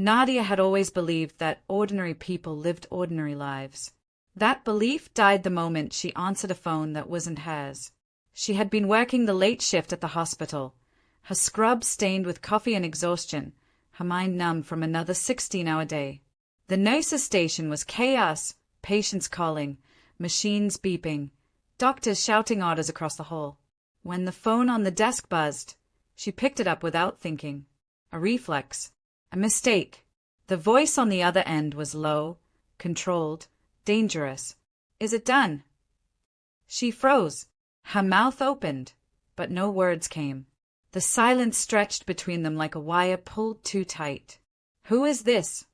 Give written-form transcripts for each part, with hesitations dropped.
Nadia had always believed that ordinary people lived ordinary lives. That belief died the moment she answered a phone that wasn't hers. She had been working the late shift at the hospital, her scrub stained with coffee and exhaustion, her mind numb from another 16-hour day. The nurse's station was chaos, patients calling, machines beeping, doctors shouting orders across the hall. When the phone on the desk buzzed, she picked it up without thinking. A reflex. A mistake. The voice on the other end was low, controlled, dangerous. "Is it done?" She froze. Her mouth opened, but no words came. The silence stretched between them like a wire pulled too tight. "Who is this?"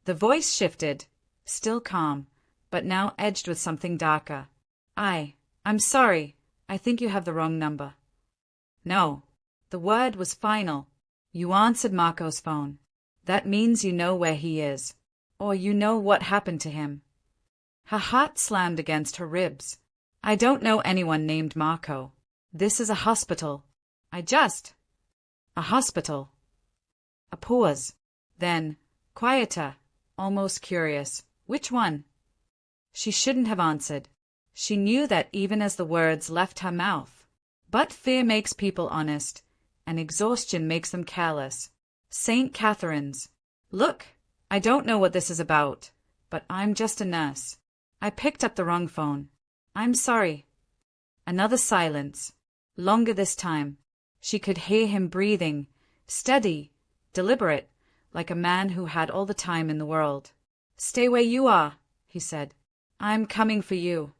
The voice shifted, still calm, but now edged with something darker. I'm sorry. I think you have the wrong number." "No." The word was final. "You answered Marco's phone. That means you know where he is. Or you know what happened to him." Her heart slammed against her ribs. "I don't know anyone named Marco. This is a hospital. A hospital." A pause. Then, quieter, almost curious. "Which one?" She shouldn't have answered. She knew that even as the words left her mouth. But fear makes people honest, and exhaustion makes them careless. "St. Catherine's." "Look, I don't know what this is about, but I'm just a nurse. I picked up the wrong phone. I'm sorry." Another silence. Longer this time. She could hear him breathing, steady, deliberate, like a man who had all the time in the world. "Stay where you are," he said. "I'm coming for you."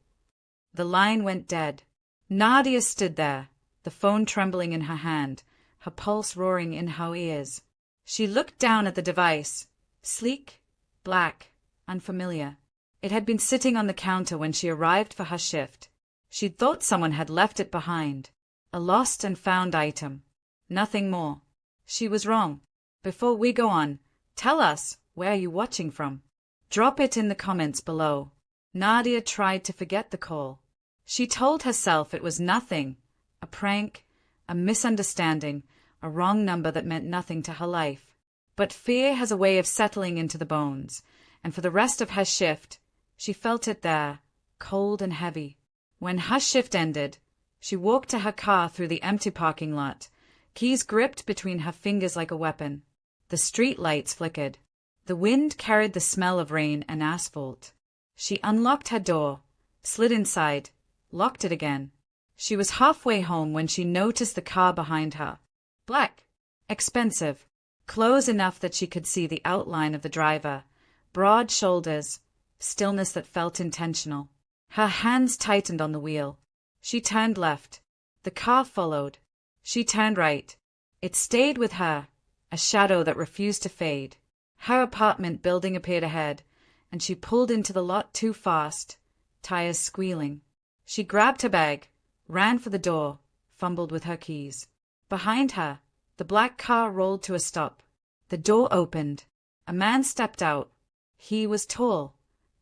The line went dead. Nadia stood there, the phone trembling in her hand, her pulse roaring in her ears. She looked down at the device, sleek, black, unfamiliar. It had been sitting on the counter when she arrived for her shift. She'd thought someone had left it behind. A lost and found item. Nothing more. She was wrong. "Before we go on, tell us, where are you watching from? Drop it in the comments below." Nadia tried to forget the call. She told herself it was nothing, a prank, a misunderstanding, a wrong number that meant nothing to her life. But fear has a way of settling into the bones, and for the rest of her shift, she felt it there, cold and heavy. When her shift ended, she walked to her car through the empty parking lot, keys gripped between her fingers like a weapon. The street lights flickered. The wind carried the smell of rain and asphalt. She unlocked her door, slid inside, locked it again. She was halfway home when she noticed the car behind her. Black. Expensive. Clothes enough that she could see the outline of the driver. Broad shoulders. Stillness that felt intentional. Her hands tightened on the wheel. She turned left. The car followed. She turned right. It stayed with her, a shadow that refused to fade. Her apartment building appeared ahead, and she pulled into the lot too fast, tires squealing. She grabbed her bag, ran for the door, fumbled with her keys. Behind her, the black car rolled to a stop. The door opened. A man stepped out. He was tall,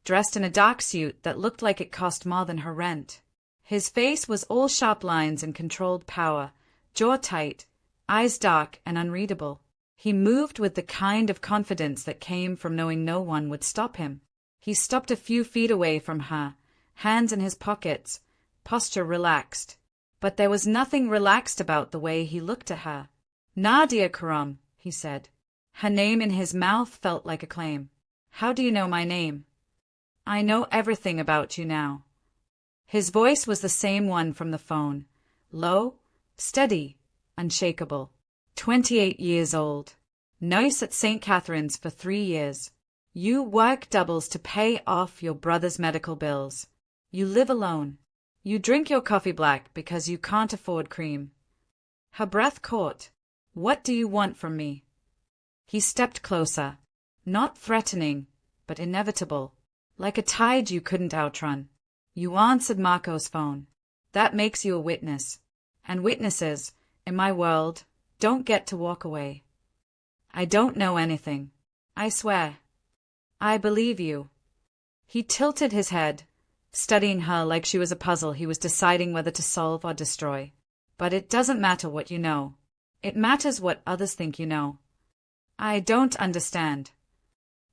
dressed in a dark suit that looked like it cost more than her rent. His face was all sharp lines and controlled power, jaw tight, eyes dark and unreadable. He moved with the kind of confidence that came from knowing no one would stop him. He stopped a few feet away from her, hands in his pockets, posture relaxed. But there was nothing relaxed about the way he looked at her. "Nadia Karam," he said. Her name in his mouth felt like a claim. "How do you know my name?" "I know everything about you now." His voice was the same one from the phone. Low, steady, unshakable. 28 years old. Nurse at St. Catherine's for 3 years. You work doubles to pay off your brother's medical bills. You live alone. You drink your coffee black because you can't afford cream. Her breath caught. "What do you want from me?" He stepped closer. Not threatening, but inevitable. Like a tide you couldn't outrun. "You answered Marco's phone. That makes you a witness. And witnesses, in my world, don't get to walk away." "I don't know anything. I swear." "I believe you." He tilted his head, studying her like she was a puzzle he was deciding whether to solve or destroy. "But it doesn't matter what you know. It matters what others think you know." I don't understand.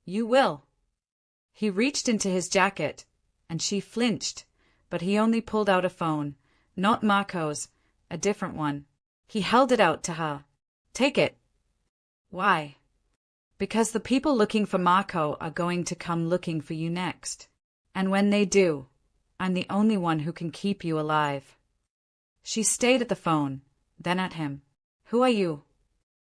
You will. He reached into his jacket, and she flinched, but he only pulled out a phone, not Marco's, a different one. He held it out to her. Take it. Why? Because the people looking for Marco are going to come looking for you next. And when they do, I'm the only one who can keep you alive. She stayed at the phone, then at him. Who are you?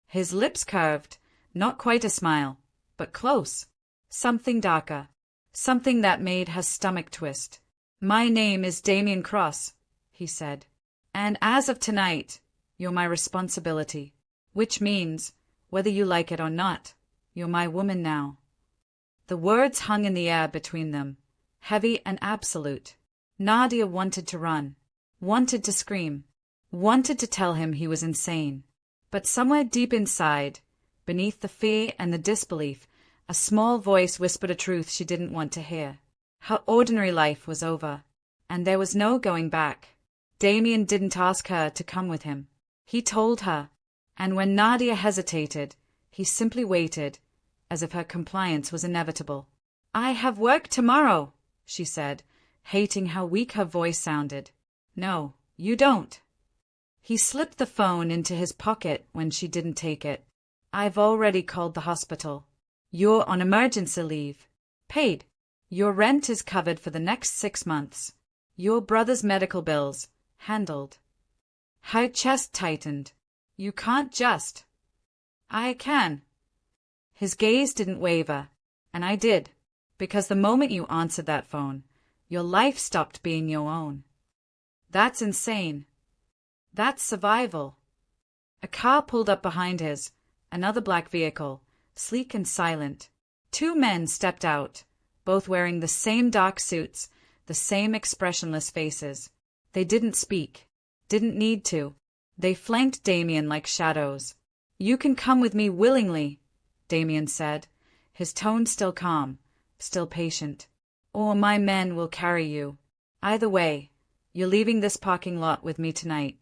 His lips curved, not quite a smile, but close. Something darker. Something that made her stomach twist. My name is Damien Cross, he said. And as of tonight, you're my responsibility. Which means, whether you like it or not, you're my woman now. The words hung in the air between them, heavy and absolute. Nadia wanted to run, wanted to scream, wanted to tell him he was insane. But somewhere deep inside, beneath the fear and the disbelief, a small voice whispered a truth she didn't want to hear. Her ordinary life was over, and there was no going back. Damien didn't ask her to come with him. He told her, and when Nadia hesitated, he simply waited, as if her compliance was inevitable. I have work tomorrow, she said, hating how weak her voice sounded. No, you don't. He slipped the phone into his pocket when she didn't take it. I've already called the hospital. You're on emergency leave. Paid. Your rent is covered for the next 6 months. Your brother's medical bills. Handled. Her chest tightened. You can't just. I can. His gaze didn't waver, and I did, because the moment you answered that phone, your life stopped being your own. That's insane. That's survival. A car pulled up behind his, another black vehicle, sleek and silent. 2 men stepped out, both wearing the same dark suits, the same expressionless faces. They didn't speak, didn't need to. They flanked Damien like shadows. You can come with me willingly, Damien said, his tone still calm, still patient. Or my men will carry you. Either way, you're leaving this parking lot with me tonight.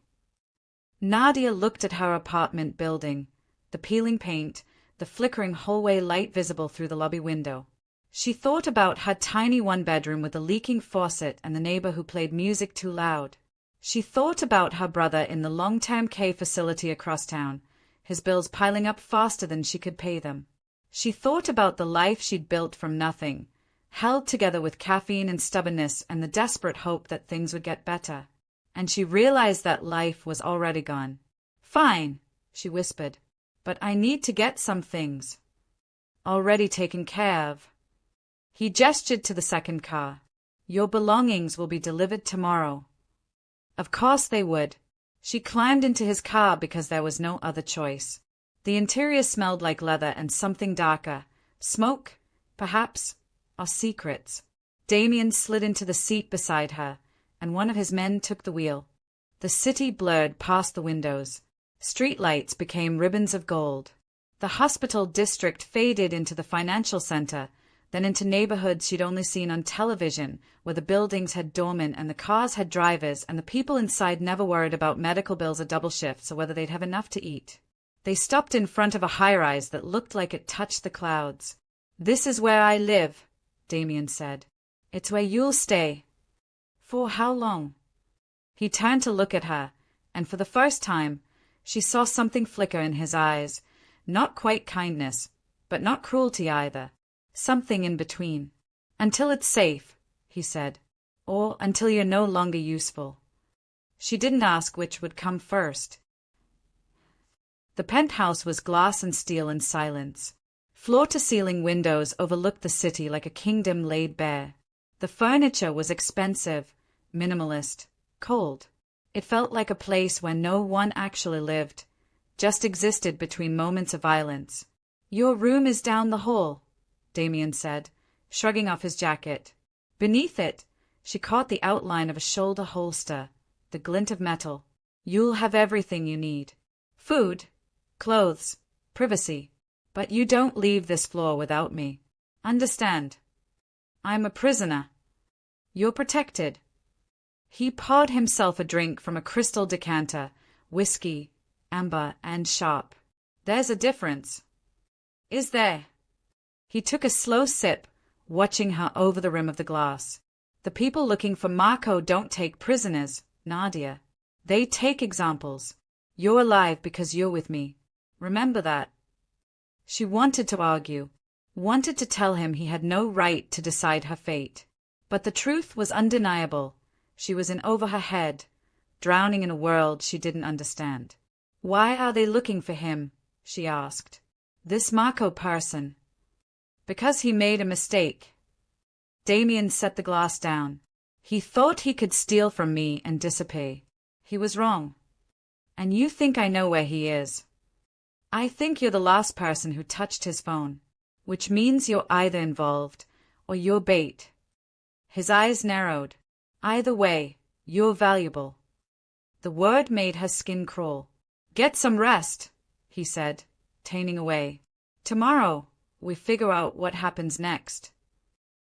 Nadia looked at her apartment building, the peeling paint, the flickering hallway light visible through the lobby window. She thought about her tiny one-bedroom with a leaking faucet and the neighbor who played music too loud. She thought about her brother in the long-term care facility across town, his bills piling up faster than she could pay them. She thought about the life she'd built from nothing, held together with caffeine and stubbornness and the desperate hope that things would get better. And she realized that life was already gone. Fine, she whispered, but I need to get some things. Already taken care of. He gestured to the second car. Your belongings will be delivered tomorrow. Of course they would. She climbed into his car because there was no other choice. The interior smelled like leather and something darker. Smoke, perhaps, or secrets. Damien slid into the seat beside her, and one of his men took the wheel. The city blurred past the windows. Streetlights became ribbons of gold. The hospital district faded into the financial center, then into neighborhoods she'd only seen on television, where the buildings had doormen and the cars had drivers and the people inside never worried about medical bills or double shifts or whether they'd have enough to eat. They stopped in front of a high-rise that looked like it touched the clouds. This is where I live, Damien said. It's where you'll stay. For how long? He turned to look at her, and for the first time, she saw something flicker in his eyes. Not quite kindness, but not cruelty either. Something in between. Until it's safe, he said. Or until you're no longer useful. She didn't ask which would come first. The penthouse was glass and steel and silence. Floor-to-ceiling windows overlooked the city like a kingdom laid bare. The furniture was expensive, minimalist, cold. It felt like a place where no one actually lived, just existed between moments of violence. Your room is down the hall, Damien said, shrugging off his jacket. Beneath it, she caught the outline of a shoulder holster, the glint of metal. You'll have everything you need. Food, clothes, privacy. But you don't leave this floor without me. Understand? I'm a prisoner. You're protected. He poured himself a drink from a crystal decanter, whiskey, amber, and sharp. There's a difference. Is there? He took a slow sip, watching her over the rim of the glass. The people looking for Marco don't take prisoners, Nadia. They take examples. You're alive because you're with me. Remember that. She wanted to argue, wanted to tell him he had no right to decide her fate. But the truth was undeniable. She was in over her head, drowning in a world she didn't understand. Why are they looking for him? She asked. This Marco person. Because he made a mistake. Damien set the glass down. He thought he could steal from me and disappear. He was wrong. And you think I know where he is. I think you're the last person who touched his phone, which means you're either involved or you're bait. His eyes narrowed. Either way, you're valuable. The word made her skin crawl. Get some rest, he said, turning away. Tomorrow, we figure out what happens next.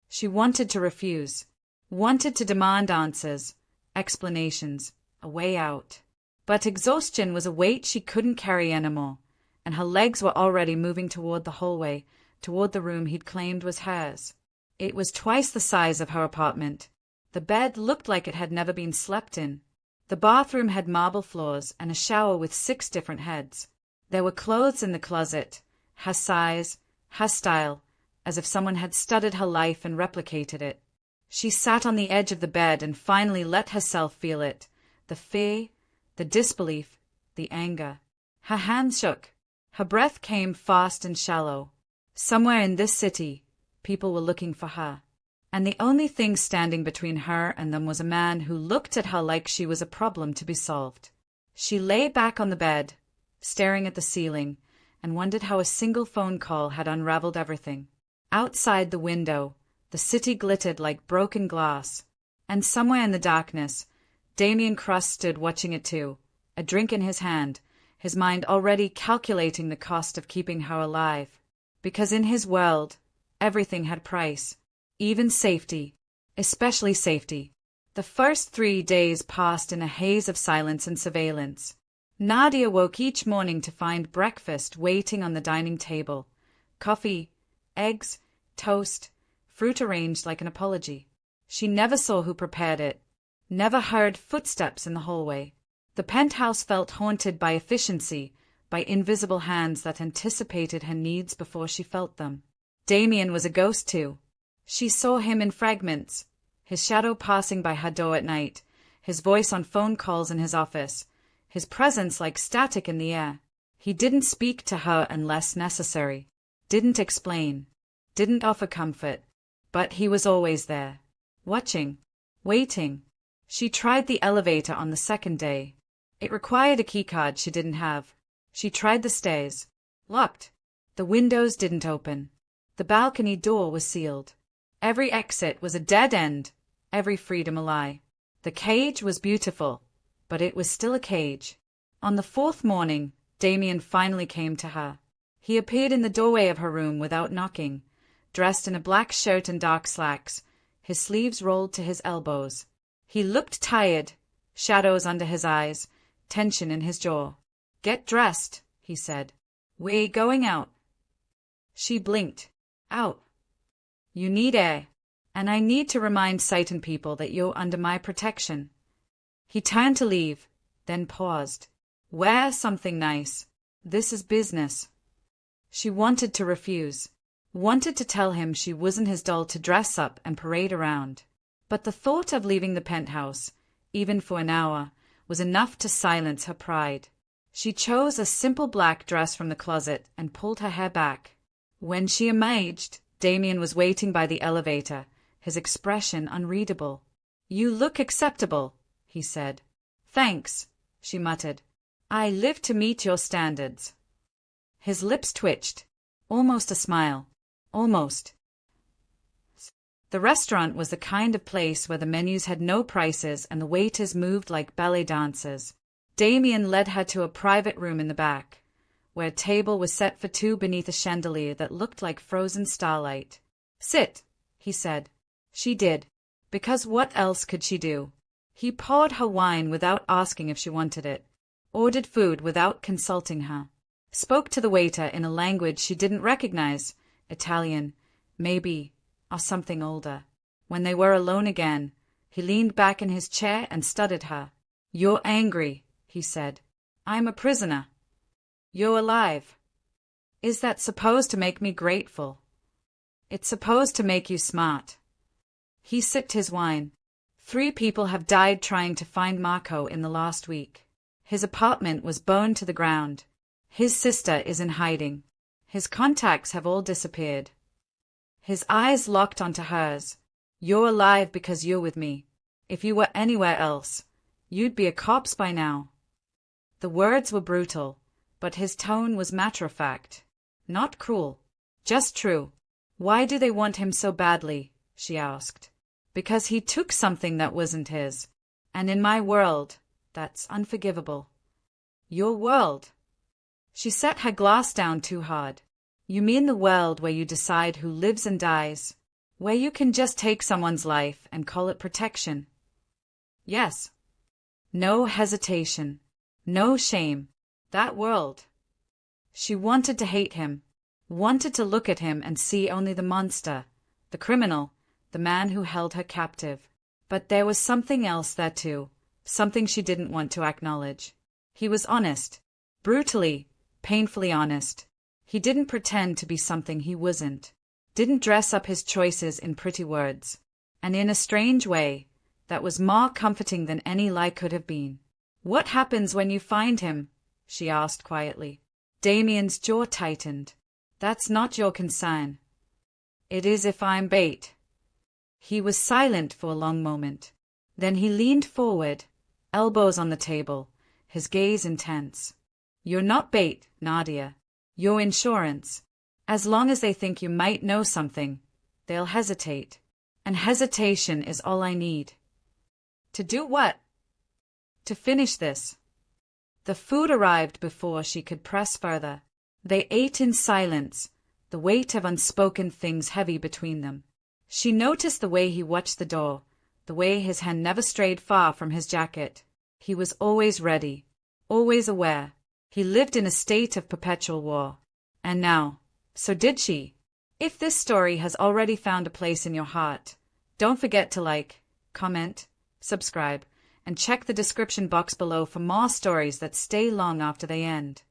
She wanted to refuse, wanted to demand answers, explanations, a way out. But exhaustion was a weight she couldn't carry anymore, and her legs were already moving toward the hallway, toward the room he'd claimed was hers. It was twice the size of her apartment. The bed looked like it had never been slept in. The bathroom had marble floors and a shower with 6 different heads. There were clothes in the closet, her size, her style, as if someone had studied her life and replicated it. She sat on the edge of the bed and finally let herself feel it, the fear, the disbelief, the anger. Her hands shook. Her breath came fast and shallow. Somewhere in this city, people were looking for her. And the only thing standing between her and them was a man who looked at her like she was a problem to be solved. She lay back on the bed, staring at the ceiling, and wondered how a single phone call had unraveled everything. Outside the window, the city glittered like broken glass. And somewhere in the darkness, Damien Cross stood watching it too, a drink in his hand, his mind already calculating the cost of keeping her alive. Because in his world, everything had price. Even safety, especially safety. The first 3 days passed in a haze of silence and surveillance. Nadia woke each morning to find breakfast waiting on the dining table. Coffee, eggs, toast, fruit arranged like an apology. She never saw who prepared it, never heard footsteps in the hallway. The penthouse felt haunted by efficiency, by invisible hands that anticipated her needs before she felt them. Damien was a ghost too. She saw him in fragments, his shadow passing by her door at night, his voice on phone calls in his office, his presence like static in the air. He didn't speak to her unless necessary, didn't explain, didn't offer comfort, but he was always there, watching, waiting. She tried the elevator on the second day. It required a keycard she didn't have. She tried the stairs. Locked. The windows didn't open. The balcony door was sealed. Every exit was a dead end, every freedom a lie. The cage was beautiful, but it was still a cage. On the 4th morning, Damien finally came to her. He appeared in the doorway of her room without knocking, dressed in a black shirt and dark slacks, his sleeves rolled to his elbows. He looked tired, shadows under his eyes, tension in his jaw. Get dressed, he said. We're going out. She blinked. Out. You need air, and I need to remind Satan people that you're under my protection. He turned to leave, then paused. Wear something nice. This is business. She wanted to refuse, wanted to tell him she wasn't his doll to dress up and parade around. But the thought of leaving the penthouse, even for an hour, was enough to silence her pride. She chose a simple black dress from the closet and pulled her hair back. When she emerged, Damien was waiting by the elevator, his expression unreadable. You look acceptable, he said. Thanks, she muttered. I live to meet your standards. His lips twitched. Almost a smile. Almost. The restaurant was the kind of place where the menus had no prices and the waiters moved like ballet dancers. Damien led her to a private room in the back, where a table was set for 2 beneath a chandelier that looked like frozen starlight. Sit, he said. She did. Because what else could she do? He poured her wine without asking if she wanted it, ordered food without consulting her. spoke to the waiter in a language she didn't recognize, Italian, maybe, or something older. When they were alone again, he leaned back in his chair and studied her. "You're angry," he said. "I'm a prisoner. You're alive. Is that supposed to make me grateful? It's supposed to make you smart." He sipped his wine. 3 people have died trying to find Marco in the last week. His apartment was burned to the ground. His sister is in hiding. His contacts have all disappeared. His eyes locked onto hers. "You're alive because you're with me. If you were anywhere else, you'd be a corpse by now." The words were brutal, but his tone was matter-of-fact. Not cruel, just true. "Why do they want him so badly?" she asked. "Because he took something that wasn't his. And in my world, that's unforgivable." "Your world?" She set her glass down too hard. "You mean the world where you decide who lives and dies? Where you can just take someone's life and call it protection?" "Yes." No hesitation. No shame. That world. She wanted to hate him. Wanted to look at him and see only the monster, the criminal, the man who held her captive. But there was something else there too, something she didn't want to acknowledge. He was honest. Brutally, painfully honest. He didn't pretend to be something he wasn't. Didn't dress up his choices in pretty words. And in a strange way, that was more comforting than any lie could have been. "What happens when you find him?" she asked quietly. Damien's jaw tightened. "That's not your concern." "It is if I'm bait." He was silent for a long moment. Then he leaned forward, elbows on the table, his gaze intense. "You're not bait, Nadia. You're insurance. As long as they think you might know something, they'll hesitate. And hesitation is all I need." "To do what?" "To finish this." The food arrived before she could press further. They ate in silence, the weight of unspoken things heavy between them. She noticed the way he watched the door, the way his hand never strayed far from his jacket. He was always ready, always aware. He lived in a state of perpetual war. And now, so did she. If this story has already found a place in your heart, don't forget to like, comment, subscribe, and check the description box below for more stories that stay long after they end.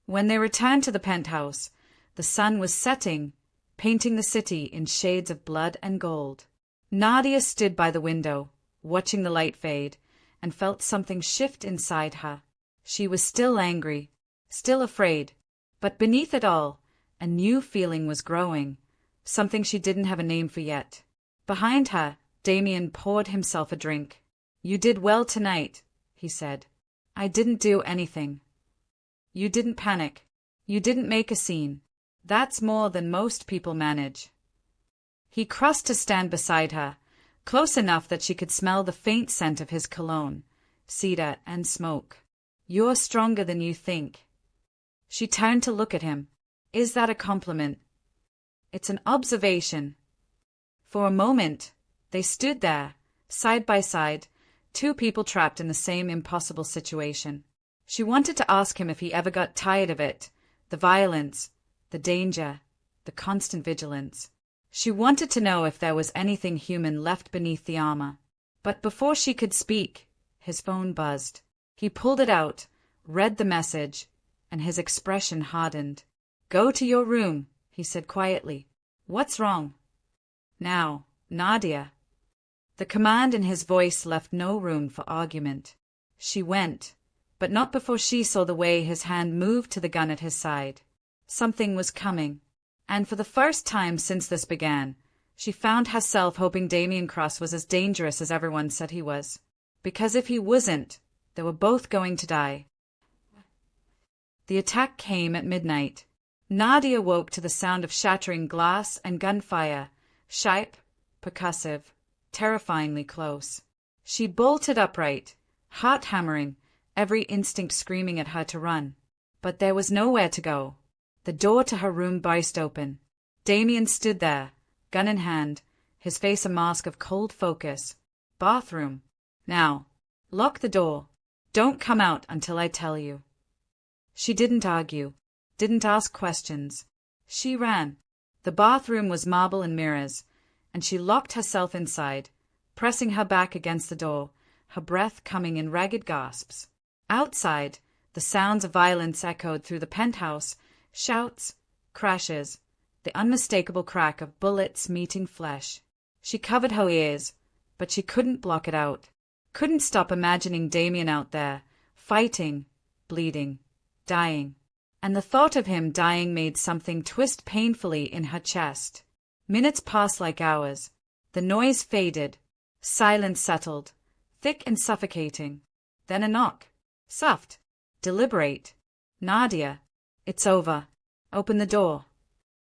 When they returned to the penthouse, the sun was setting, painting the city in shades of blood and gold. Nadia stood by the window, watching the light fade, and felt something shift inside her. She was still angry, still afraid, but beneath it all, a new feeling was growing, something she didn't have a name for yet. Behind her, Damien poured himself a drink. "You did well tonight," he said. "I didn't do anything. You didn't panic. You didn't make a scene. That's more than most people manage." He crossed to stand beside her, close enough that she could smell the faint scent of his cologne, cedar and smoke. "You're stronger than you think." She turned to look at him. "Is that a compliment?" "It's an observation." For a moment, they stood there, side by side, 2 people trapped in the same impossible situation. She wanted to ask him if he ever got tired of it, the violence, the danger, the constant vigilance. She wanted to know if there was anything human left beneath the armor. But before she could speak, his phone buzzed. He pulled it out, read the message, and his expression hardened. "Go to your room," he said quietly. "What's wrong?" "Now, Nadia." The command in his voice left no room for argument. She went, but not before she saw the way his hand moved to the gun at his side. Something was coming, and for the first time since this began, she found herself hoping Damien Cross was as dangerous as everyone said he was. Because if he wasn't, they were both going to die. The attack came at midnight. Nadia woke to the sound of shattering glass and gunfire, sharp, percussive, terrifyingly close. She bolted upright, heart hammering, every instinct screaming at her to run. But there was nowhere to go. The door to her room burst open. Damien stood there, gun in hand, his face a mask of cold focus. "Bathroom. Now. Lock the door. Don't come out until I tell you." She didn't argue, didn't ask questions. She ran. The bathroom was marble and mirrors, and she locked herself inside, pressing her back against the door, her breath coming in ragged gasps. Outside, the sounds of violence echoed through the penthouse, shouts, crashes, the unmistakable crack of bullets meeting flesh. She covered her ears, but she couldn't block it out. Couldn't stop imagining Damien out there, fighting, bleeding, dying. And the thought of him dying made something twist painfully in her chest. Minutes passed like hours. The noise faded. Silence settled, thick and suffocating. Then a knock. Soft. Deliberate. Nadia. It's over. Open the door.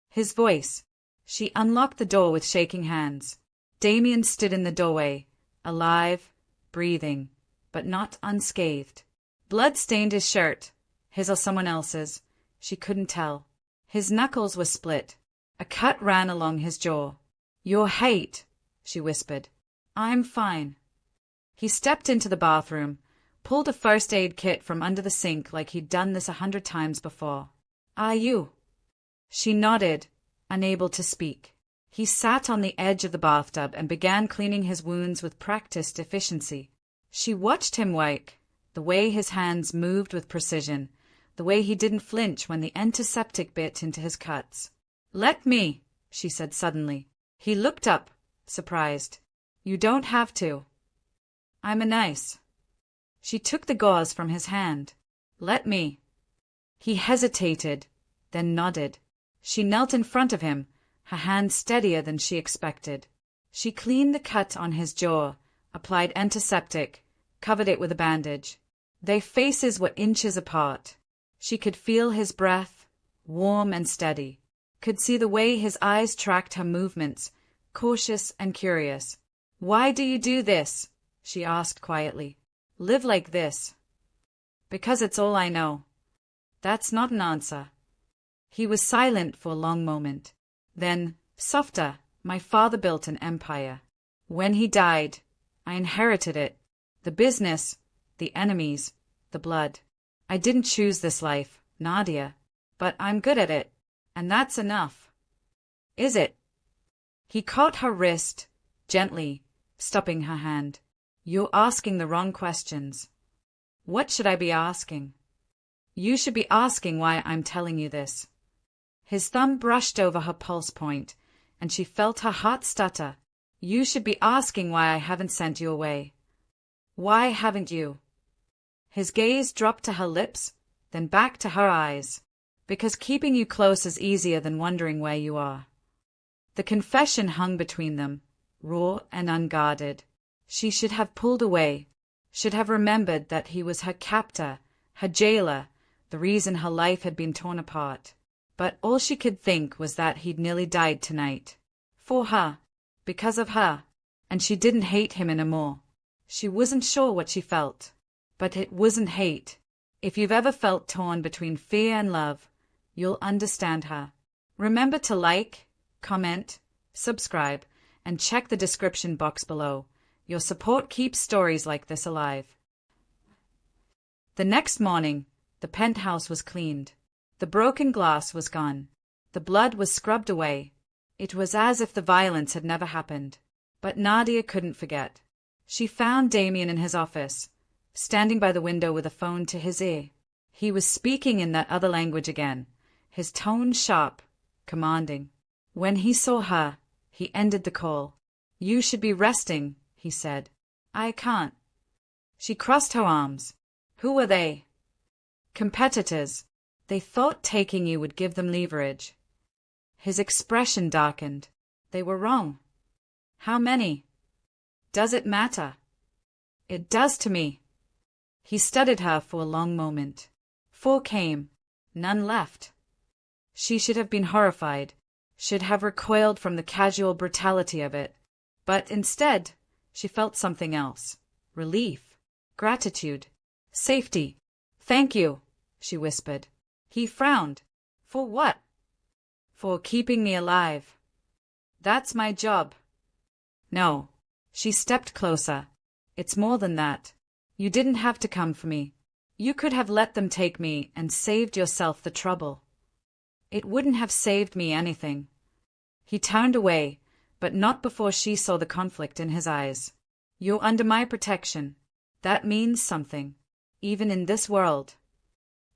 His voice. She unlocked the door with shaking hands. Damien stood in the doorway, alive, breathing, but not unscathed. Blood stained his shirt. His or someone else's. She couldn't tell. His knuckles were split. A cut ran along his jaw. "You're hate," she whispered. "I'm fine." He stepped into the bathroom, pulled a first aid kit from under the sink like he'd done this 100 times before. "Are you?" She nodded, unable to speak. He sat on the edge of the bathtub and began cleaning his wounds with practiced efficiency. She watched him work, the way his hands moved with precision, the way he didn't flinch when the antiseptic bit into his cuts. "Let me," she said suddenly. He looked up, surprised. "You don't have to." "I'm a nice." She took the gauze from his hand. "Let me." He hesitated, then nodded. She knelt in front of him, her hand steadier than she expected. She cleaned the cut on his jaw, applied antiseptic, covered it with a bandage. Their faces were inches apart. She could feel his breath, warm and steady, could see the way his eyes tracked her movements, cautious and curious. "Why do you do this?" she asked quietly. "Live like this?" "Because it's all I know." "That's not an answer." He was silent for a long moment. Then, softer, "My father built an empire. When he died, I inherited it. The business, the enemies, the blood. I didn't choose this life, Nadia, but I'm good at it, and that's enough." "Is it?" He caught her wrist, gently, stopping her hand. "You're asking the wrong questions." "What should I be asking?" "You should be asking why I'm telling you this." His thumb brushed over her pulse point, and she felt her heart stutter. "You should be asking why I haven't sent you away." "Why haven't you?" His gaze dropped to her lips, then back to her eyes. "Because keeping you close is easier than wondering where you are." The confession hung between them, raw and unguarded. She should have pulled away, should have remembered that he was her captor, her jailer, the reason her life had been torn apart. But all she could think was that he'd nearly died tonight. For her. Because of her. And she didn't hate him anymore. She wasn't sure what she felt. But it wasn't hate. If you've ever felt torn between fear and love, you'll understand her. Remember to like, comment, subscribe, and check the description box below. Your support keeps stories like this alive. The next morning, the penthouse was cleaned. The broken glass was gone. The blood was scrubbed away. It was as if the violence had never happened. But Nadia couldn't forget. She found Damien in his office, standing by the window with a phone to his ear. He was speaking in that other language again, his tone sharp, commanding. When he saw her, he ended the call. "You should be resting," he said. "I can't." She crossed her arms. "Who are they?" "Competitors. They thought taking you would give them leverage." His expression darkened. "They were wrong." "How many?" "Does it matter?" "It does to me." He studied her for a long moment. 4 came. None left. She should have been horrified, should have recoiled from the casual brutality of it. But instead, she felt something else. Relief. Gratitude. Safety. "Thank you," she whispered. He frowned. "For what?" "For keeping me alive." "That's my job." "No." She stepped closer. "It's more than that. You didn't have to come for me. You could have let them take me and saved yourself the trouble. It wouldn't have saved me anything. He turned away, but not before she saw the conflict in his eyes. You're under my protection. That means something, even in this world.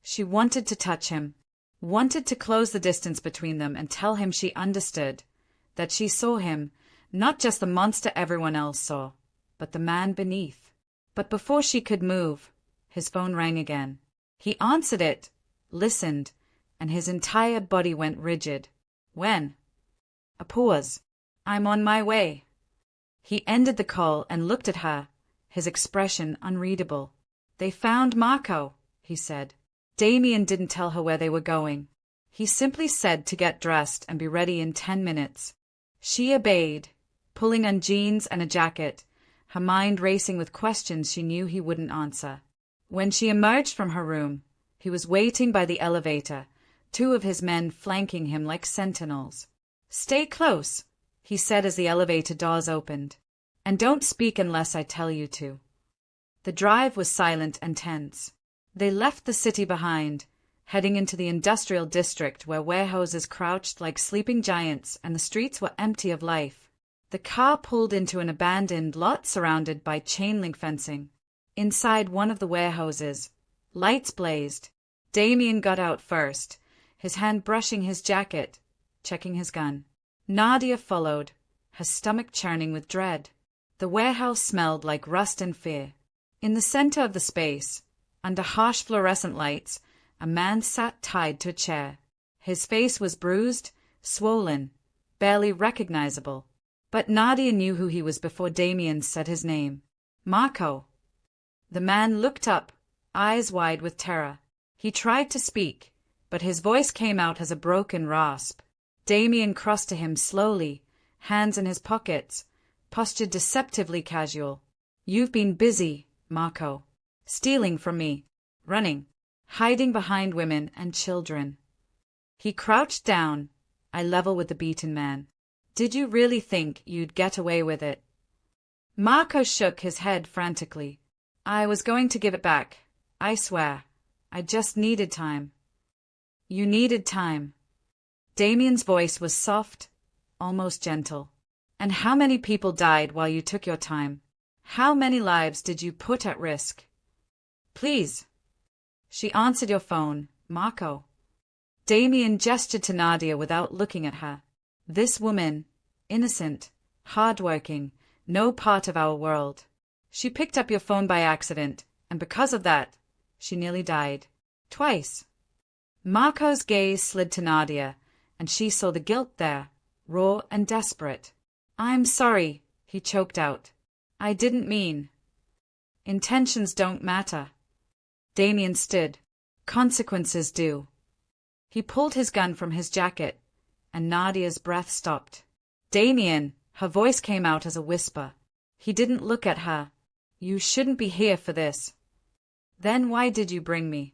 She wanted to touch him, wanted to close the distance between them and tell him she understood, that she saw him, not just the monster everyone else saw, but the man beneath. But before she could move, his phone rang again. He answered it, listened, and his entire body went rigid. When? A pause. I'm on my way. He ended the call and looked at her, his expression unreadable. They found Marco, he said. Damien didn't tell her where they were going. He simply said to get dressed and be ready in 10 minutes. She obeyed, pulling on jeans and a jacket, her mind racing with questions she knew he wouldn't answer. When she emerged from her room, he was waiting by the elevator, 2 of his men flanking him like sentinels. Stay close, he said as the elevator doors opened. And don't speak unless I tell you to. The drive was silent and tense. They left the city behind, heading into the industrial district where warehouses crouched like sleeping giants and the streets were empty of life. The car pulled into an abandoned lot surrounded by chain-link fencing. Inside one of the warehouses, lights blazed. Damien got out first, his hand brushing his jacket, checking his gun. Nadia followed, her stomach churning with dread. The warehouse smelled like rust and fear. In the center of the space, under harsh fluorescent lights, a man sat tied to a chair. His face was bruised, swollen, barely recognizable. But Nadia knew who he was before Damien said his name. Marco. The man looked up, eyes wide with terror. He tried to speak, but his voice came out as a broken rasp. Damien crossed to him slowly, hands in his pockets, posture deceptively casual. You've been busy, Marco. Stealing from me, running, hiding behind women and children. He crouched down, eye level with the beaten man. Did you really think you'd get away with it? Marco shook his head frantically. I was going to give it back, I swear. I just needed time. You needed time. Damien's voice was soft, almost gentle. And how many people died while you took your time? How many lives did you put at risk? Please. She answered your phone, Marco. Damien gestured to Nadia without looking at her. This woman, innocent, hardworking, no part of our world. She picked up your phone by accident, and because of that, she nearly died. Twice. Marco's gaze slid to Nadia, and she saw the guilt there, raw and desperate. I'm sorry, he choked out. I didn't mean. Intentions don't matter. Damien stood. Consequences do. He pulled his gun from his jacket, and Nadia's breath stopped. Damien, her voice came out as a whisper. He didn't look at her. You shouldn't be here for this. Then why did you bring me?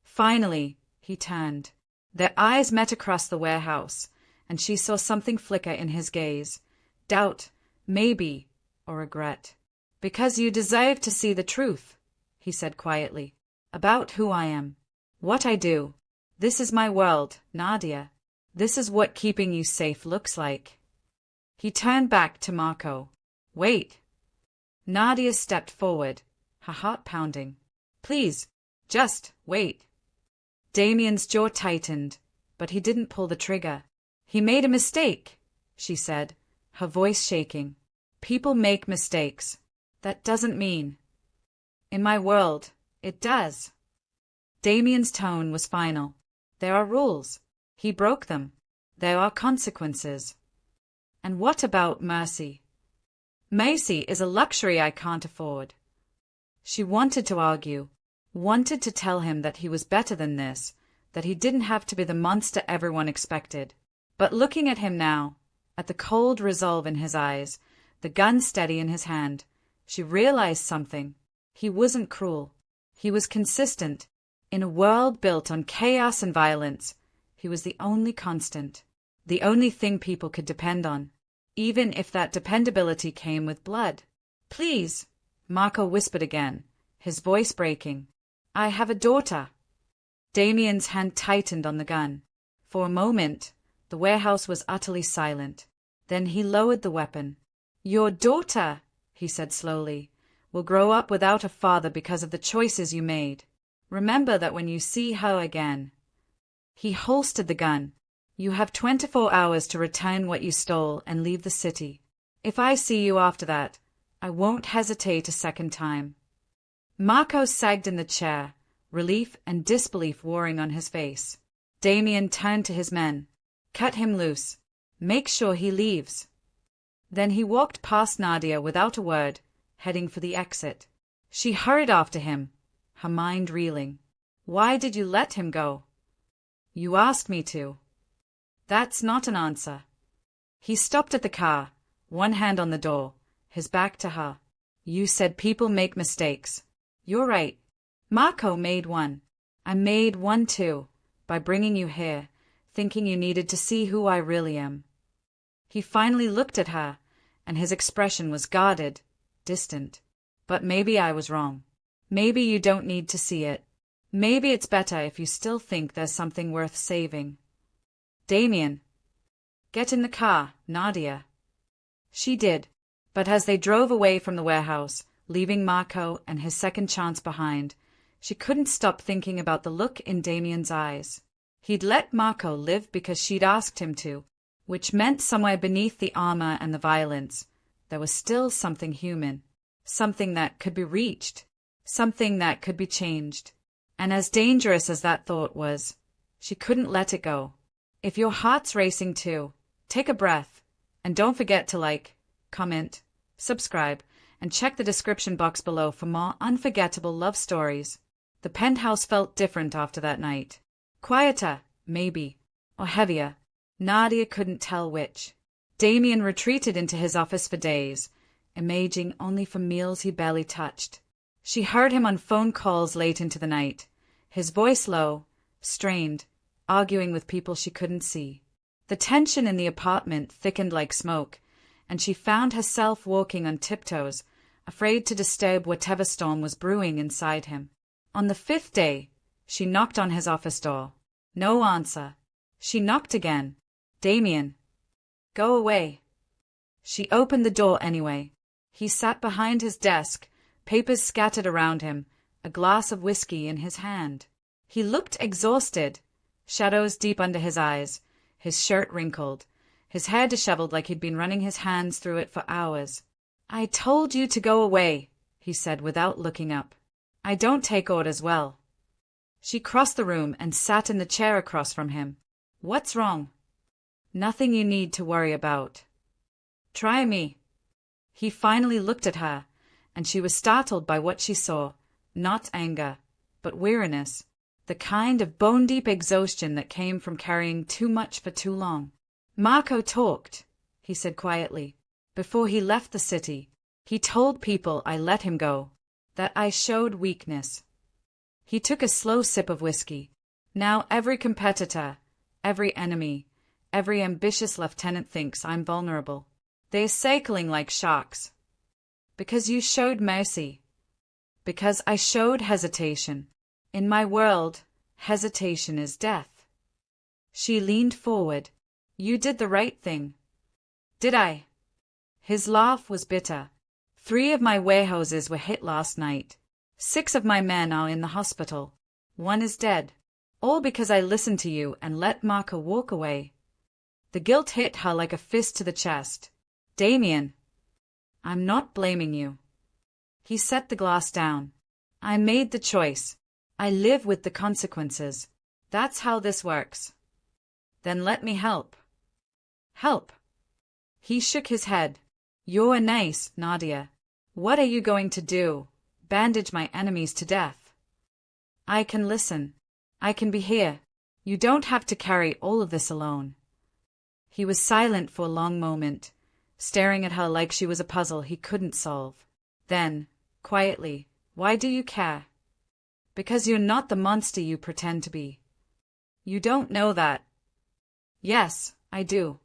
Finally, he turned. Their eyes met across the warehouse, and she saw something flicker in his gaze. Doubt, maybe, or regret. Because you deserve to see the truth, he said quietly, about who I am, what I do. This is my world, Nadia. This is what keeping you safe looks like. He turned back to Marco. Wait. Nadia stepped forward, her heart pounding. Please, just wait. Damien's jaw tightened, but he didn't pull the trigger. He made a mistake, she said, her voice shaking. People make mistakes. That doesn't mean. In my world, it does. Damien's tone was final. There are rules. He broke them. There are consequences. And what about mercy? Mercy is a luxury I can't afford. She wanted to argue, wanted to tell him that he was better than this, that he didn't have to be the monster everyone expected. But looking at him now, at the cold resolve in his eyes, the gun steady in his hand, she realized something. He wasn't cruel. He was consistent. In a world built on chaos and violence, he was the only constant, the only thing people could depend on, even if that dependability came with blood. Please, Marco whispered again, his voice breaking. I have a daughter. Damien's hand tightened on the gun. For a moment, the warehouse was utterly silent. Then he lowered the weapon. Your daughter, he said slowly, will grow up without a father because of the choices you made. Remember that when you see her again. He holstered the gun. You have 24 hours to return what you stole and leave the city. If I see you after that, I won't hesitate a second time. Marco sagged in the chair, relief and disbelief warring on his face. Damien turned to his men. Cut him loose. Make sure he leaves. Then he walked past Nadia without a word, heading for the exit. She hurried after him, her mind reeling. Why did you let him go? You asked me to. That's not an answer. He stopped at the car, one hand on the door, his back to her. You said people make mistakes. You're right. Marco made one. I made one too, by bringing you here, thinking you needed to see who I really am. He finally looked at her, and his expression was guarded, distant. But maybe I was wrong. Maybe you don't need to see it. Maybe it's better if you still think there's something worth saving. Damien. Get in the car, Nadia. She did, but as they drove away from the warehouse, leaving Marco and his second chance behind, she couldn't stop thinking about the look in Damien's eyes. He'd let Marco live because she'd asked him to, which meant somewhere beneath the armor and the violence, there was still something human, something that could be reached, something that could be changed. And as dangerous as that thought was, she couldn't let it go. If your heart's racing too, take a breath, and don't forget to like, comment, subscribe, and check the description box below for more unforgettable love stories. The penthouse felt different after that night. Quieter, maybe, or heavier. Nadia couldn't tell which. Damien retreated into his office for days, imaging only for meals he barely touched. She heard him on phone calls late into the night, his voice low, strained, arguing with people she couldn't see. The tension in the apartment thickened like smoke, and she found herself walking on tiptoes, afraid to disturb whatever storm was brewing inside him. On the 5th day, she knocked on his office door. No answer. She knocked again. Damien. Go away. She opened the door anyway. He sat behind his desk, papers scattered around him, a glass of whiskey in his hand. He looked exhausted, shadows deep under his eyes, his shirt wrinkled, his hair disheveled like he'd been running his hands through it for hours. I told you to go away, he said without looking up. I don't take orders well. She crossed the room and sat in the chair across from him. What's wrong? Nothing you need to worry about. Try me. He finally looked at her, and she was startled by what she saw, not anger, but weariness, the kind of bone-deep exhaustion that came from carrying too much for too long. Marco talked, he said quietly. Before he left the city, he told people I let him go, that I showed weakness. He took a slow sip of whiskey. Now every competitor, every enemy, every ambitious lieutenant thinks I'm vulnerable. They're circling like sharks. Because you showed mercy. Because I showed hesitation. In my world, hesitation is death. She leaned forward. You did the right thing. Did I? His laugh was bitter. 3 of my warehouses were hit last night. 6 of my men are in the hospital. 1 is dead. All because I listened to you and let Marco walk away. The guilt hit her like a fist to the chest. Damien. I'm not blaming you. He set the glass down. I made the choice. I live with the consequences. That's how this works. Then let me help. Help. He shook his head. You're nice, Nadia. What are you going to do? Bandage my enemies to death? I can listen. I can be here. You don't have to carry all of this alone. He was silent for a long moment, staring at her like she was a puzzle he couldn't solve. Then, quietly, why do you care? Because you're not the monster you pretend to be. You don't know that. Yes, I do.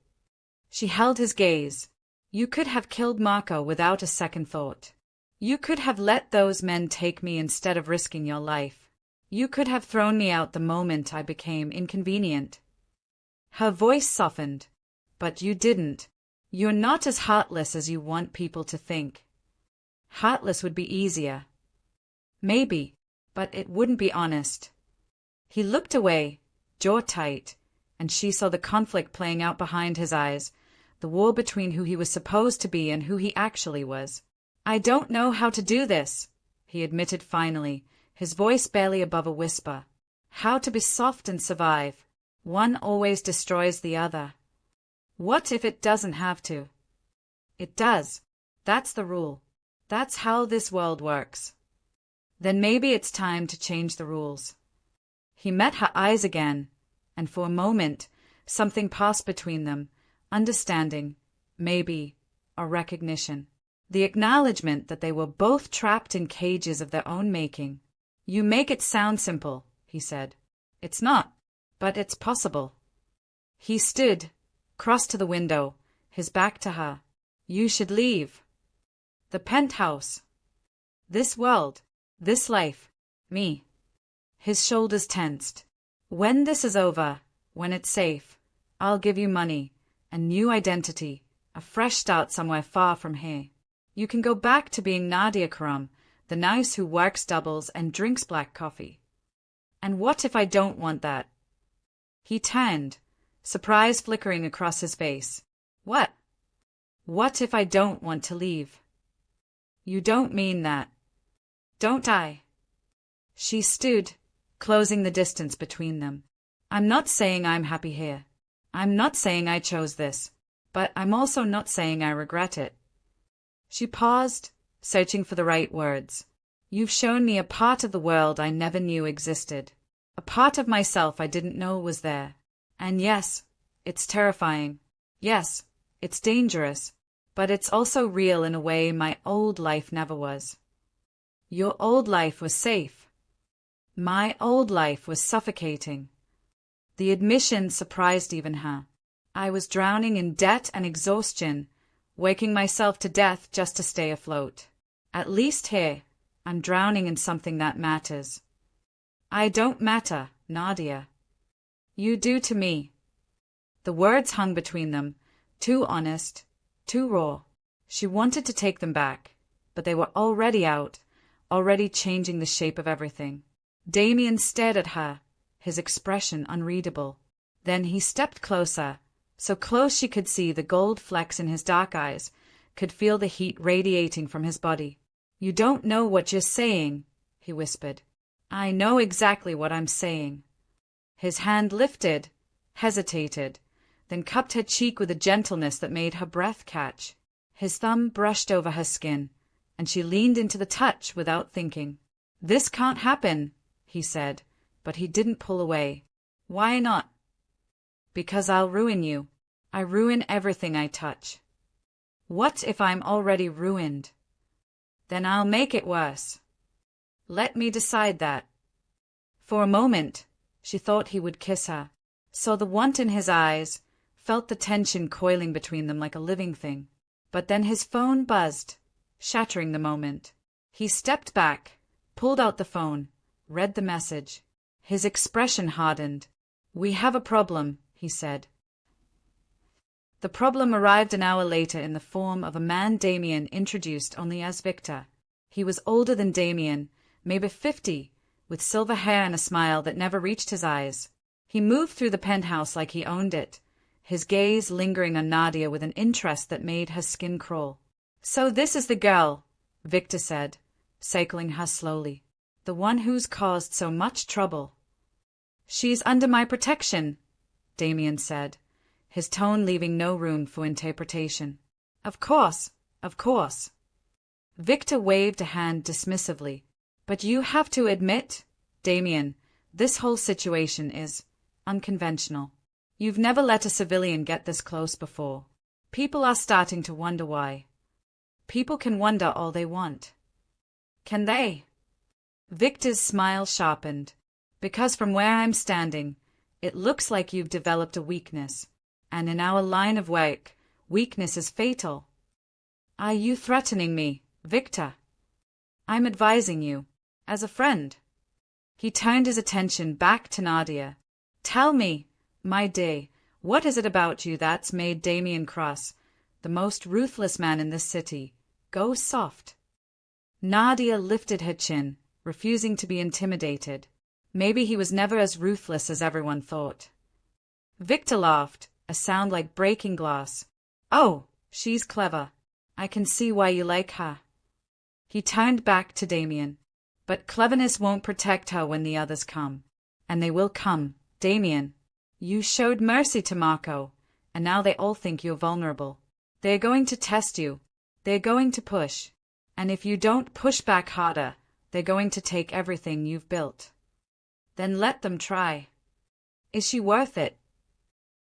She held his gaze. You could have killed Marco without a second thought. You could have let those men take me instead of risking your life. You could have thrown me out the moment I became inconvenient. Her voice softened. But you didn't. You're not as heartless as you want people to think. Heartless would be easier. Maybe, but it wouldn't be honest. He looked away, jaw tight, and she saw the conflict playing out behind his eyes, the war between who he was supposed to be and who he actually was. I don't know how to do this, he admitted finally, his voice barely above a whisper. How to be soft and survive. One always destroys the other. What if it doesn't have to? It does. That's the rule. That's how this world works. Then maybe it's time to change the rules. He met her eyes again, and for a moment, something passed between them, understanding, maybe, or recognition. The acknowledgement that they were both trapped in cages of their own making. You make it sound simple, he said. It's not, but it's possible. He stood, crossed to the window, his back to her. You should leave. The penthouse. This world. This life. Me. His shoulders tensed. When this is over, when it's safe, I'll give you money, a new identity, a fresh start somewhere far from here. You can go back to being Nadia Karam, the nurse who works doubles and drinks black coffee. And what if I don't want that? He turned, surprise flickering across his face. What? What if I don't want to leave? You don't mean that. Don't I? She stood, closing the distance between them. I'm not saying I'm happy here. I'm not saying I chose this. But I'm also not saying I regret it. She paused, searching for the right words. You've shown me a part of the world I never knew existed. A part of myself I didn't know was there. And yes, it's terrifying. Yes, it's dangerous. But it's also real in a way my old life never was. Your old life was safe. My old life was suffocating. The admission surprised even her. I was drowning in debt and exhaustion, waking myself to death just to stay afloat. At least here, I'm drowning in something that matters. I don't matter, Nadia. You do to me. The words hung between them, too honest, too raw. She wanted to take them back, but they were already out, already changing the shape of everything. Damien stared at her, his expression unreadable. Then he stepped closer, so close she could see the gold flecks in his dark eyes, could feel the heat radiating from his body. You don't know what you're saying, he whispered. I know exactly what I'm saying. His hand lifted, hesitated, then cupped her cheek with a gentleness that made her breath catch. His thumb brushed over her skin, and she leaned into the touch without thinking. This can't happen, he said, but he didn't pull away. Why not? Because I'll ruin you. I ruin everything I touch. What if I'm already ruined? Then I'll make it worse. Let me decide that. For a moment, she thought he would kiss her, saw the want in his eyes, felt the tension coiling between them like a living thing. But then his phone buzzed, shattering the moment. He stepped back, pulled out the phone, read the message. His expression hardened. We have a problem, he said. The problem arrived an hour later in the form of a man Damien introduced only as Victor. He was older than Damien, maybe 50, with silver hair and a smile that never reached his eyes. He moved through the penthouse like he owned it, his gaze lingering on Nadia with an interest that made her skin crawl. So this is the girl, Victor said, circling her slowly. The one who's caused so much trouble. She's under my protection, Damien said, his tone leaving no room for interpretation. Of course, of course. Victor waved a hand dismissively. But you have to admit, Damien, this whole situation is unconventional. You've never let a civilian get this close before. People are starting to wonder why. People can wonder all they want. Can they? Victor's smile sharpened. Because from where I'm standing, it looks like you've developed a weakness. And in our line of work, weakness is fatal. Are you threatening me, Victor? I'm advising you, as a friend. He turned his attention back to Nadia. Tell me, my dear, what is it about you that's made Damien cross, the most ruthless man in this city, go soft? Nadia lifted her chin, refusing to be intimidated. Maybe he was never as ruthless as everyone thought. Victor laughed, a sound like breaking glass. Oh, she's clever. I can see why you like her. He turned back to Damien. But cleverness won't protect her when the others come. And they will come, Damien. You showed mercy to Marco, and now they all think you're vulnerable. They're going to test you. They're going to push. And if you don't push back harder, they're going to take everything you've built. Then let them try. Is she worth it?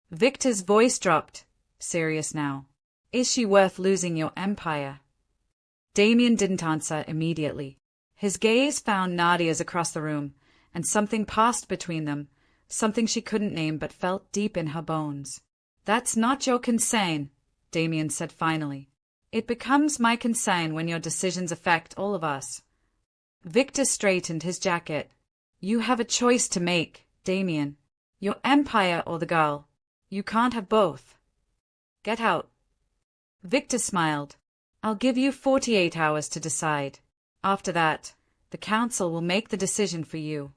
Victor's voice dropped, serious now. Is she worth losing your empire? Damien didn't answer immediately. His gaze found Nadia's across the room, and something passed between them, something she couldn't name but felt deep in her bones. That's not your concern, Damien said finally. It becomes my concern when your decisions affect all of us. Victor straightened his jacket. You have a choice to make, Damien. Your empire or the girl. You can't have both. Get out. Victor smiled. I'll give you 48 hours to decide. After that, the council will make the decision for you.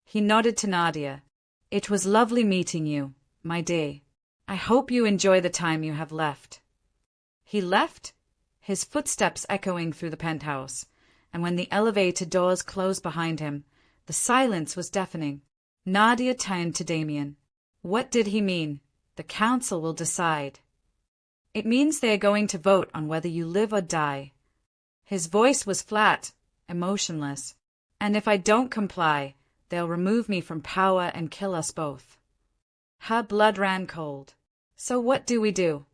He nodded to Nadia. It was lovely meeting you, my dear. I hope you enjoy the time you have left. He left, his footsteps echoing through the penthouse, and when the elevator doors closed behind him, the silence was deafening. Nadia turned to Damien. What did he mean? The council will decide. It means they are going to vote on whether you live or die. His voice was flat, emotionless. And if I don't comply, they'll remove me from power and kill us both. Her blood ran cold. So what do we do?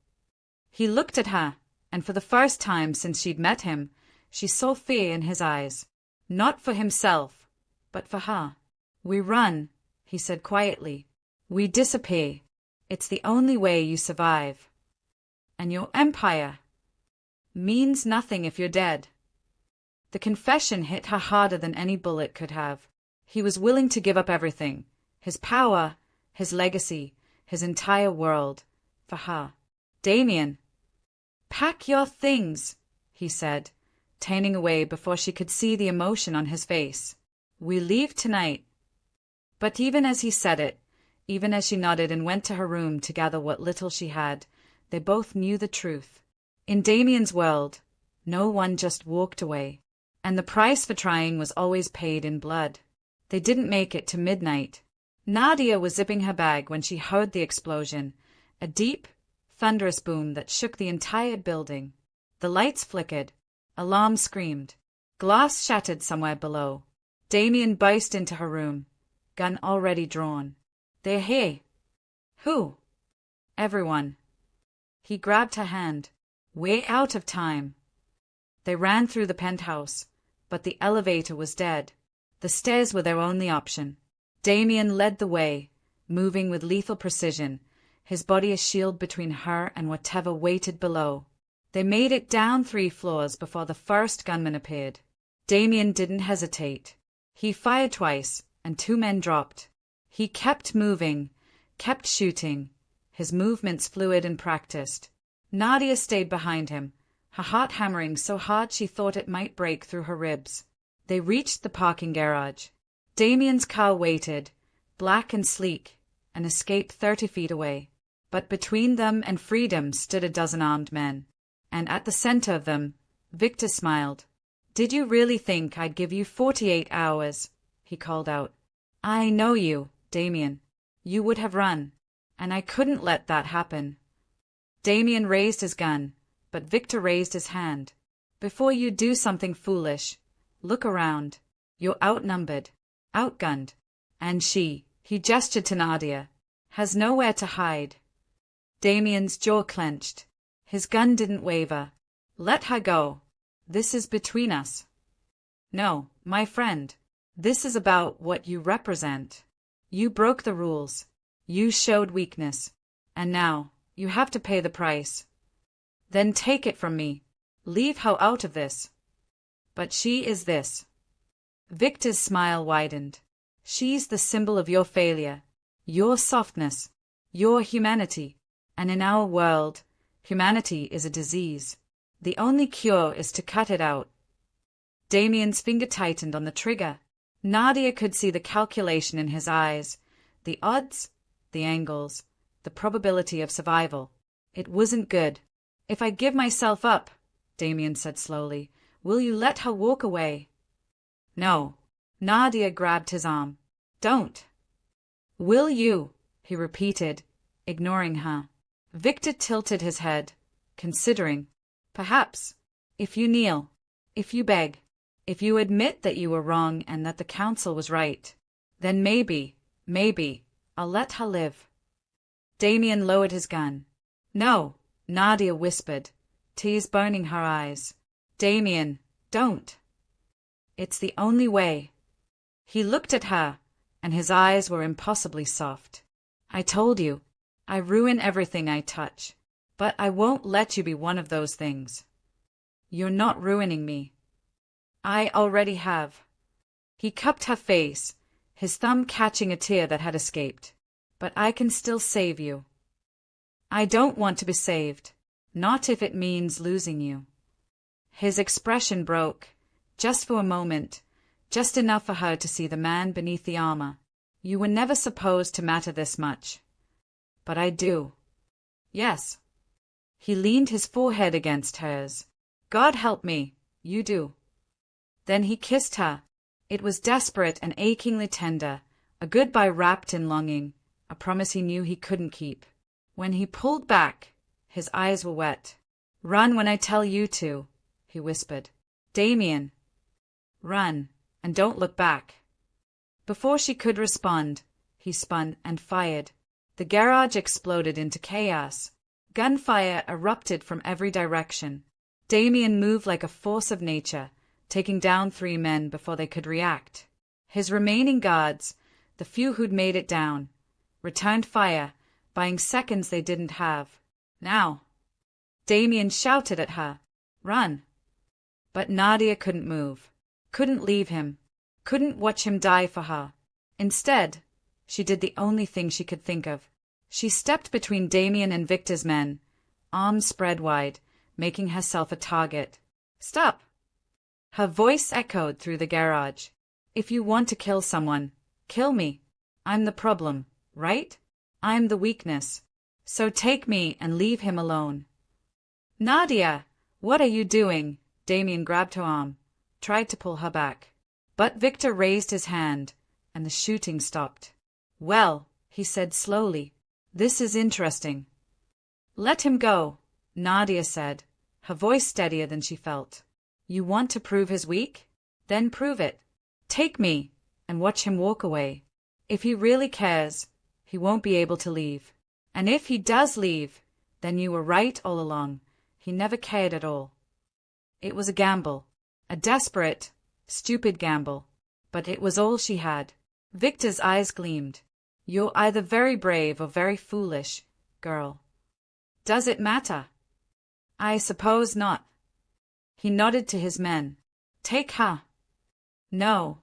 He looked at her, and for the first time since she'd met him, she saw fear in his eyes. Not for himself, but for her. We run, he said quietly. We disappear. It's the only way you survive. And your empire means nothing if you're dead. The confession hit her harder than any bullet could have. He was willing to give up everything, his power, his legacy, his entire world, for her. Damien. Pack your things, he said, turning away before she could see the emotion on his face. We leave tonight. But even as he said it, even as she nodded and went to her room to gather what little she had, they both knew the truth. In Damien's world, no one just walked away, and the price for trying was always paid in blood. They didn't make it to midnight. Nadia was zipping her bag when she heard the explosion, a deep, thunderous boom that shook the entire building. The lights flickered, alarm screamed, glass shattered somewhere below. Damien burst into her room, gun already drawn. They're here. Who? Everyone. He grabbed her hand. We're out of time. They ran through the penthouse, but the elevator was dead. The stairs were their only option. Damien led the way, moving with lethal precision, his body a shield between her and whatever waited below. They made it down 3 floors before the first gunman appeared. Damien didn't hesitate. He fired twice, and 2 men dropped. He kept moving, kept shooting, his movements fluid and practiced. Nadia stayed behind him, her heart hammering so hard she thought it might break through her ribs. They reached the parking garage. Damien's car waited, black and sleek, an escape 30 feet away. But between them and freedom stood a dozen armed men. And at the center of them, Victor smiled. Did you really think I'd give you 48 hours? He called out. I know you, Damien. You would have run. And I couldn't let that happen. Damien raised his gun, but Victor raised his hand. Before you do something foolish, look around. You're outnumbered, outgunned. And she, he gestured to Nadia, has nowhere to hide. Damien's jaw clenched. His gun didn't waver. Let her go. This is between us. No, my friend. This is about what you represent. You broke the rules. You showed weakness. And now, you have to pay the price. Then take it from me. Leave her out of this. But she is this. Victor's smile widened. She's the symbol of your failure, your softness, your humanity. And in our world, humanity is a disease. The only cure is to cut it out. Damien's finger tightened on the trigger. Nadia could see the calculation in his eyes, the odds, the angles, the probability of survival. It wasn't good. If I give myself up, Damien said slowly, will you let her walk away? No. Nadia grabbed his arm. Don't. Will you? He repeated, ignoring her. Victor tilted his head, considering. Perhaps. If you kneel. If you beg. If you admit that you were wrong and that the council was right. Then maybe, I'll let her live. Damien lowered his gun. No, Nadia whispered, tears burning her eyes. Damien, don't. It's the only way. He looked at her, and his eyes were impossibly soft. I told you, I ruin everything I touch. But I won't let you be one of those things. You're not ruining me. I already have. He cupped her face, his thumb catching a tear that had escaped. But I can still save you. I don't want to be saved, not if it means losing you. His expression broke, just for a moment, just enough for her to see the man beneath the armor. You were never supposed to matter this much. But I do. Yes. He leaned his forehead against hers. God help me, you do. Then he kissed her. It was desperate and achingly tender, a goodbye wrapped in longing, a promise he knew he couldn't keep. When he pulled back, his eyes were wet. Run when I tell you to, he whispered. Damien. Run, and don't look back. Before she could respond, he spun and fired. The garage exploded into chaos. Gunfire erupted from every direction. Damien moved like a force of nature, taking down 3 men before they could react. His remaining guards, the few who'd made it down, returned fire, buying seconds they didn't have. Now. Damien shouted at her. Run. But Nadia couldn't move, couldn't leave him, couldn't watch him die for her. Instead, she did the only thing she could think of. She stepped between Damien and Victor's men, arms spread wide, making herself a target. Stop! Her voice echoed through the garage. If you want to kill someone, kill me. I'm the problem, right? I'm the weakness. So take me and leave him alone. Nadia, what are you doing? Damien grabbed her arm, tried to pull her back. But Victor raised his hand, and the shooting stopped. Well, he said slowly, this is interesting. Let him go, Nadia said, her voice steadier than she felt. You want to prove he's weak? Then prove it. Take me, and watch him walk away. If he really cares, he won't be able to leave. And if he does leave, then you were right all along. He never cared at all. It was a gamble. A desperate, stupid gamble. But it was all she had. Victor's eyes gleamed. You're either very brave or very foolish, girl. Does it matter? I suppose not. He nodded to his men. Take her. No.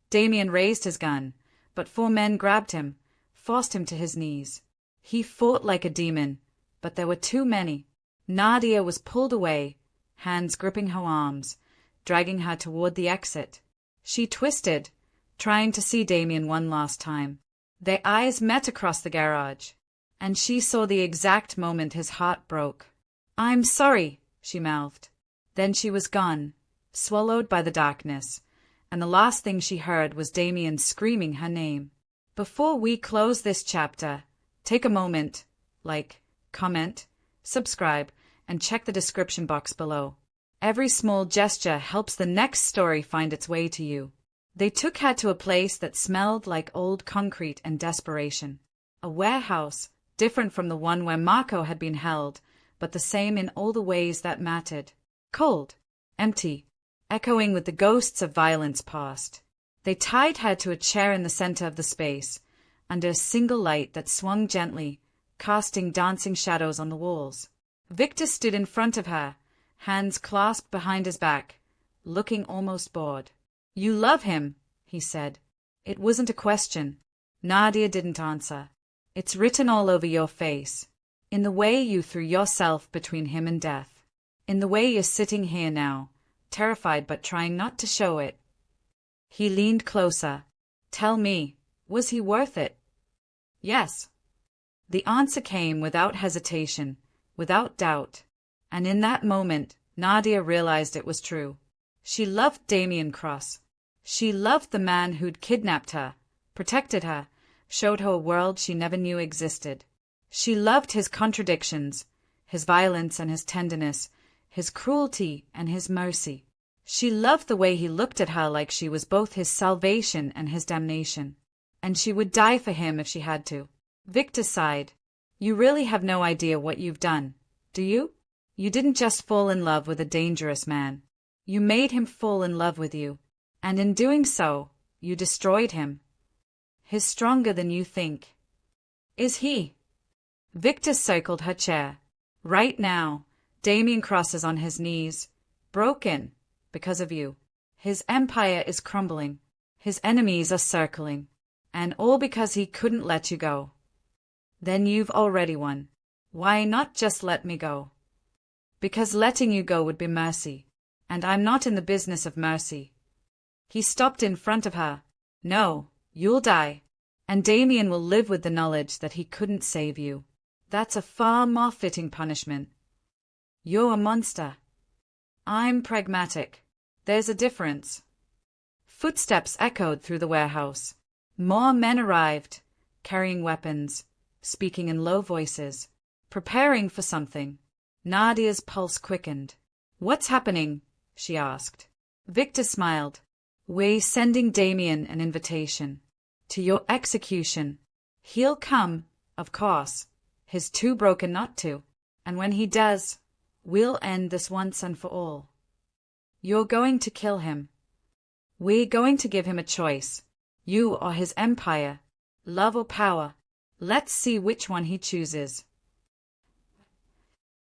Damien raised his gun, but 4 men grabbed him, forced him to his knees. He fought like a demon, but there were too many. Nadia was pulled away, hands gripping her arms, dragging her toward the exit. She twisted, trying to see Damien one last time. Their eyes met across the garage, and she saw the exact moment his heart broke. I'm sorry, she mouthed. Then she was gone, swallowed by the darkness, and the last thing she heard was Damien screaming her name. Before we close this chapter, take a moment, like, comment, subscribe, and check the description box below. Every small gesture helps the next story find its way to you. They took her to a place that smelled like old concrete and desperation. A warehouse, different from the one where Marco had been held, but the same in all the ways that mattered. Cold, empty, echoing with the ghosts of violence past. They tied her to a chair in the center of the space, under a single light that swung gently, casting dancing shadows on the walls. Victor stood in front of her, hands clasped behind his back, looking almost bored. You love him, he said. It wasn't a question. Nadia didn't answer. It's written all over your face. In the way you threw yourself between him and death. In the way you're sitting here now, terrified but trying not to show it. He leaned closer. Tell me, was he worth it? Yes. The answer came without hesitation, without doubt. And in that moment, Nadia realized it was true. She loved Damien Cross. She loved the man who'd kidnapped her, protected her, showed her a world she never knew existed. She loved his contradictions, his violence and his tenderness, his cruelty and his mercy. She loved the way he looked at her like she was both his salvation and his damnation. And she would die for him if she had to. Victor sighed. You really have no idea what you've done, do you? You didn't just fall in love with a dangerous man. You made him fall in love with you. And in doing so, you destroyed him. He's stronger than you think. Is he? Victor circled her chair. Right now, Damien Cross is on his knees, broken, because of you. His empire is crumbling. His enemies are circling. And all because he couldn't let you go. Then you've already won. Why not just let me go? Because letting you go would be mercy. And I'm not in the business of mercy. He stopped in front of her. No, you'll die. And Damien will live with the knowledge that he couldn't save you. That's a far more fitting punishment. You're a monster. I'm pragmatic. There's a difference. Footsteps echoed through the warehouse. More men arrived, carrying weapons, speaking in low voices, preparing for something. Nadia's pulse quickened. What's happening? She asked. Victor smiled. We're sending Damien an invitation. To your execution. He'll come, of course. He's too broken not to. And when he does, we'll end this once and for all. You're going to kill him. We're going to give him a choice. You or his empire. Love or power. Let's see which one he chooses.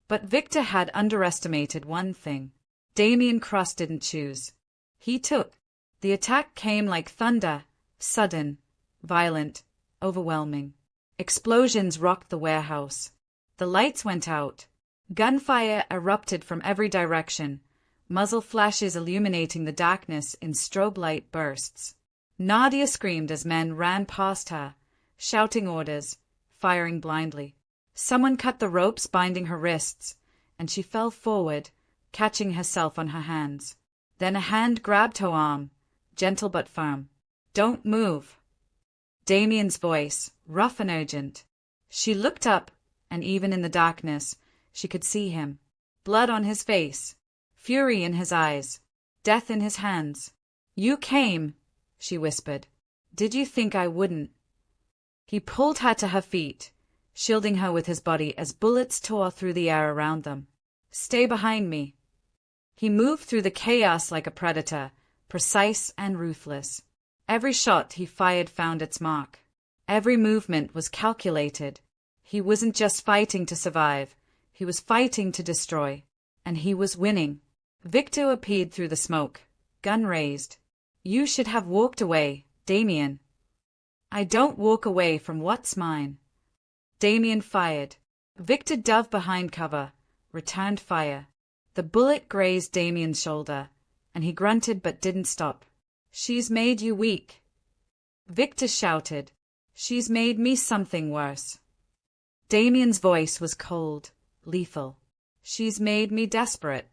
But Victor had underestimated one thing. Damien Cross didn't choose. He took. The attack came like thunder, sudden, violent, overwhelming. Explosions rocked the warehouse. The lights went out. Gunfire erupted from every direction, muzzle flashes illuminating the darkness in strobe light bursts. Nadia screamed as men ran past her, shouting orders, firing blindly. Someone cut the ropes binding her wrists, and she fell forward, catching herself on her hands. Then a hand grabbed her arm, gentle but firm. Don't move. Damien's voice, rough and urgent. She looked up, and even in the darkness, she could see him. Blood on his face, fury in his eyes, death in his hands. You came, she whispered. Did you think I wouldn't? He pulled her to her feet, shielding her with his body as bullets tore through the air around them. Stay behind me. He moved through the chaos like a predator, precise and ruthless. Every shot he fired found its mark. Every movement was calculated. He wasn't just fighting to survive, he was fighting to destroy. And he was winning. Victor appeared through the smoke, gun raised. You should have walked away, Damien. I don't walk away from what's mine. Damien fired. Victor dove behind cover, returned fire. The bullet grazed Damien's shoulder, and he grunted but didn't stop. She's made you weak. Victor shouted. She's made me something worse. Damien's voice was cold, lethal. She's made me desperate.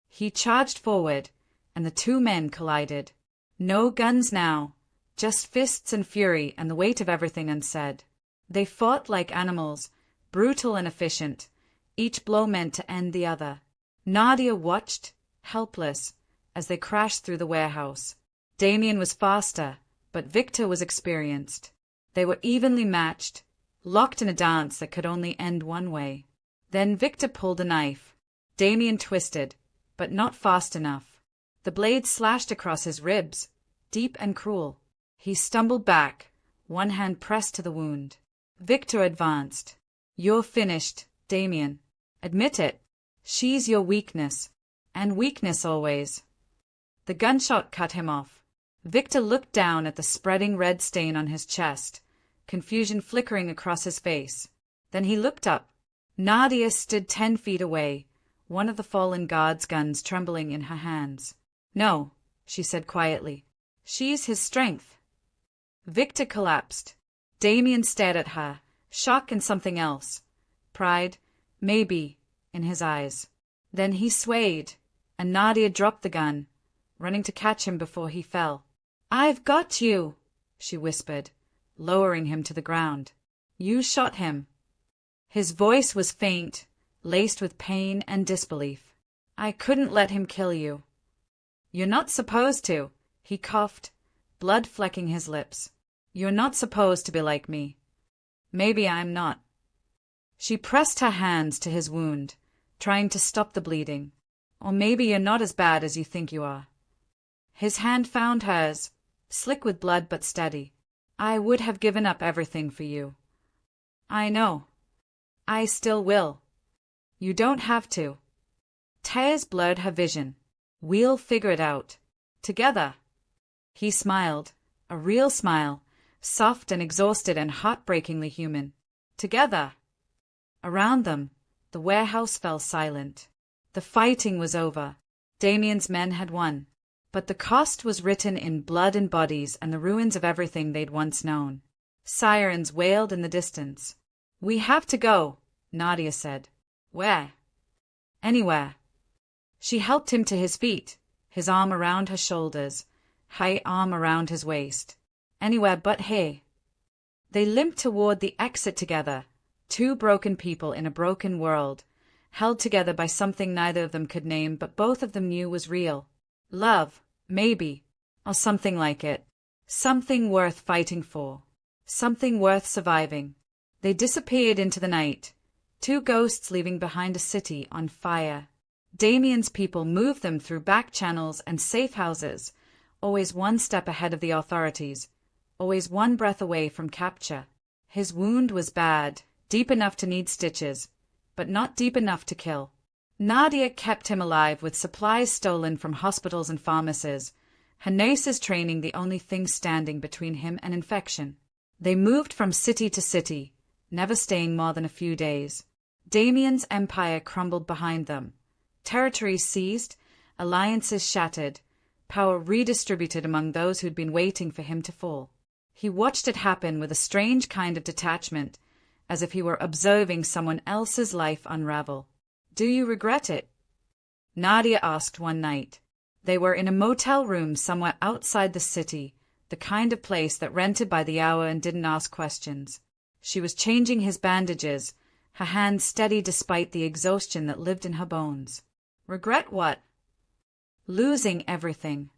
He charged forward, and the two men collided. No guns now, just fists and fury and the weight of everything unsaid. They fought like animals, brutal and efficient, each blow meant to end the other. Nadia watched, helpless, as they crashed through the warehouse. Damien was faster, but Victor was experienced. They were evenly matched, locked in a dance that could only end one way. Then Victor pulled a knife. Damien twisted, but not fast enough. The blade slashed across his ribs, deep and cruel. He stumbled back, one hand pressed to the wound. Victor advanced. You're finished, Damien. Admit it. She's your weakness. And weakness always. The gunshot cut him off. Victor looked down at the spreading red stain on his chest, confusion flickering across his face. Then he looked up. Nadia stood 10 feet away, one of the fallen guard's guns trembling in her hands. "No," she said quietly. "She's his strength." Victor collapsed. Damien stared at her, shock and something else. Pride, maybe, in his eyes. Then he swayed, and Nadia dropped the gun, running to catch him before he fell. "I've got you," she whispered, lowering him to the ground. "You shot him." His voice was faint, laced with pain and disbelief. "I couldn't let him kill you." "You're not supposed to," he coughed, blood flecking his lips. "You're not supposed to be like me." "Maybe I'm not." She pressed her hands to his wound, trying to stop the bleeding. "Or maybe you're not as bad as you think you are." His hand found hers, slick with blood but steady. "I would have given up everything for you." "I know. I still will." "You don't have to." Tears blurred her vision. "We'll figure it out. Together." He smiled, a real smile, soft and exhausted and heartbreakingly human. "Together." Around them, the warehouse fell silent. The fighting was over. Damien's men had won. But the cost was written in blood and bodies and the ruins of everything they'd once known. Sirens wailed in the distance. "We have to go," Nadia said. "Where?" "Anywhere." She helped him to his feet, his arm around her shoulders, her arm around his waist. "Anywhere but here." They limped toward the exit together, two broken people in a broken world, held together by something neither of them could name but both of them knew was real. Love, maybe, or something like it. Something worth fighting for. Something worth surviving. They disappeared into the night, two ghosts leaving behind a city on fire. Damien's people moved them through back channels and safe houses, always one step ahead of the authorities, always one breath away from capture. His wound was bad, deep enough to need stitches, but not deep enough to kill. Nadia kept him alive with supplies stolen from hospitals and pharmacies, her nurses training the only thing standing between him and infection. They moved from city to city, never staying more than a few days. Damien's empire crumbled behind them. Territories seized, alliances shattered, power redistributed among those who'd been waiting for him to fall. He watched it happen with a strange kind of detachment, as if he were observing someone else's life unravel. "Do you regret it?" Nadia asked one night. They were in a motel room somewhere outside the city, the kind of place that rented by the hour and didn't ask questions. She was changing his bandages, her hands steady despite the exhaustion that lived in her bones. "Regret what?" "Losing everything."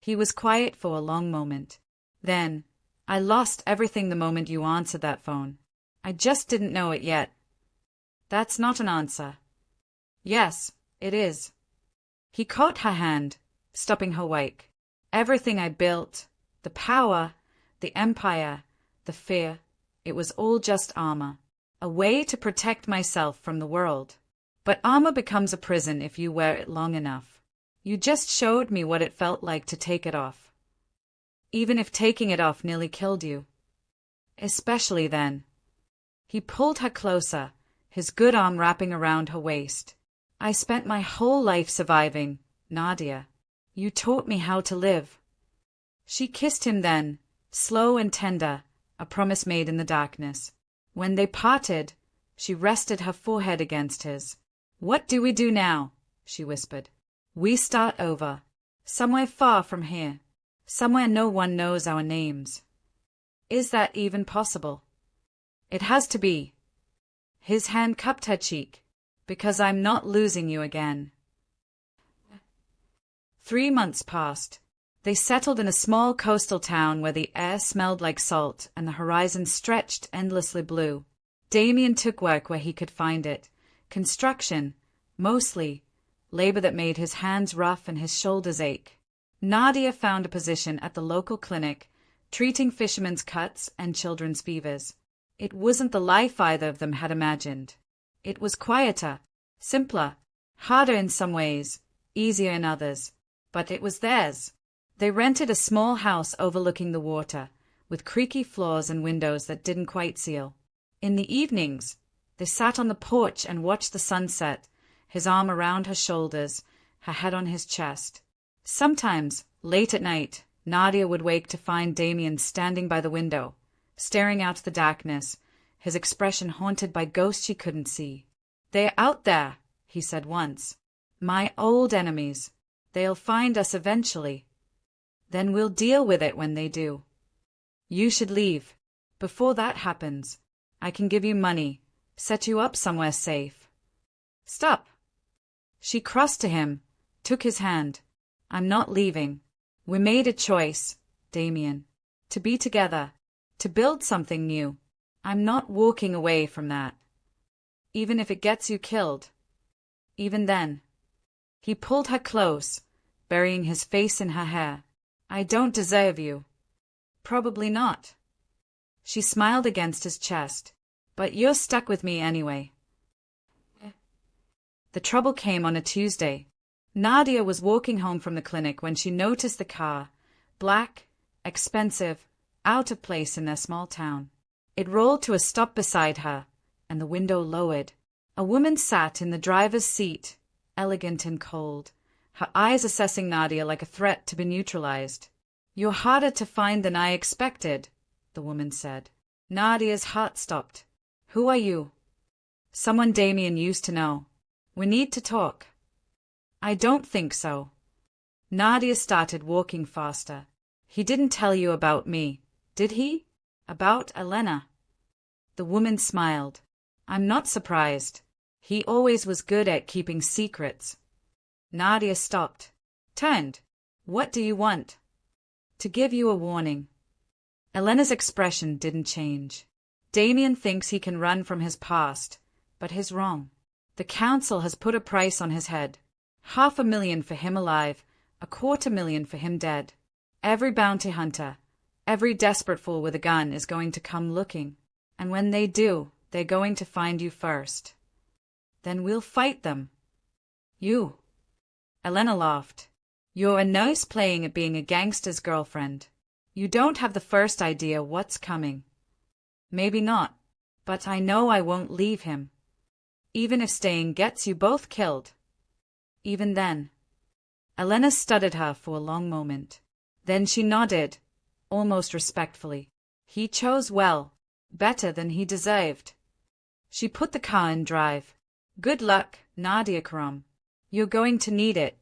He was quiet for a long moment. Then, "I lost everything the moment you answered that phone. I just didn't know it yet." "That's not an answer." "Yes, it is." He caught her hand, stopping her wake. "Everything I built, the power, the empire, the fear, it was all just armor. A way to protect myself from the world. But armor becomes a prison if you wear it long enough. You just showed me what it felt like to take it off. Even if taking it off nearly killed you. Especially then." He pulled her closer, his good arm wrapping around her waist. "I spent my whole life surviving, Nadia. You taught me how to live." She kissed him then, slow and tender, a promise made in the darkness. When they parted, she rested her forehead against his. "What do we do now?" she whispered. "We start over. Somewhere far from here. Somewhere no one knows our names." "Is that even possible?" "It has to be." His hand cupped her cheek. "Because I'm not losing you again." 3 months passed. They settled in a small coastal town where the air smelled like salt and the horizon stretched endlessly blue. Damien took work where he could find it. Construction, mostly. Labor that made his hands rough and his shoulders ache. Nadia found a position at the local clinic, treating fishermen's cuts and children's fevers. It wasn't the life either of them had imagined. It was quieter, simpler, harder in some ways, easier in others, but it was theirs. They rented a small house overlooking the water, with creaky floors and windows that didn't quite seal. In the evenings, they sat on the porch and watched the sunset, his arm around her shoulders, her head on his chest. Sometimes, late at night, Nadia would wake to find Damien standing by the window, staring out at the darkness, his expression haunted by ghosts she couldn't see. "They're out there," he said once. "My old enemies. They'll find us eventually. Then we'll deal with it when they do. You should leave. Before that happens, I can give you money, set you up somewhere safe." "Stop." She crossed to him, took his hand. "I'm not leaving. We made a choice, Damien. To be together, to build something new. I'm not walking away from that. Even if it gets you killed. Even then." He pulled her close, burying his face in her hair. "I don't deserve you." "Probably not." She smiled against his chest. "But you're stuck with me anyway." The trouble came on a Tuesday. Nadia was walking home from the clinic when she noticed the car, black, expensive, out of place in their small town. It rolled to a stop beside her, and the window lowered. A woman sat in the driver's seat, elegant and cold, her eyes assessing Nadia like a threat to be neutralized. "You're harder to find than I expected," the woman said. Nadia's heart stopped. "Who are you?" "Someone Damien used to know. We need to talk." "I don't think so." Nadia started walking faster. "He didn't tell you about me, did he? About Elena?" The woman smiled. "I'm not surprised. He always was good at keeping secrets." Nadia stopped, turned. "What do you want?" "To give you a warning." Elena's expression didn't change. "Damien thinks he can run from his past, but he's wrong. The council has put a price on his head. $500,000 for him alive, $250,000 for him dead. Every bounty hunter, every desperate fool with a gun is going to come looking. And when they do, they're going to find you first. Then we'll fight them." "You?" Elena laughed. "You're a nurse playing at being a gangster's girlfriend. You don't have the first idea what's coming." "Maybe not, but I know I won't leave him. Even if staying gets you both killed." "Even then." Elena studied her for a long moment. Then she nodded, almost respectfully. "He chose well, better than he deserved." She put the car in drive. "Good luck, Nadia Karam. You're going to need it."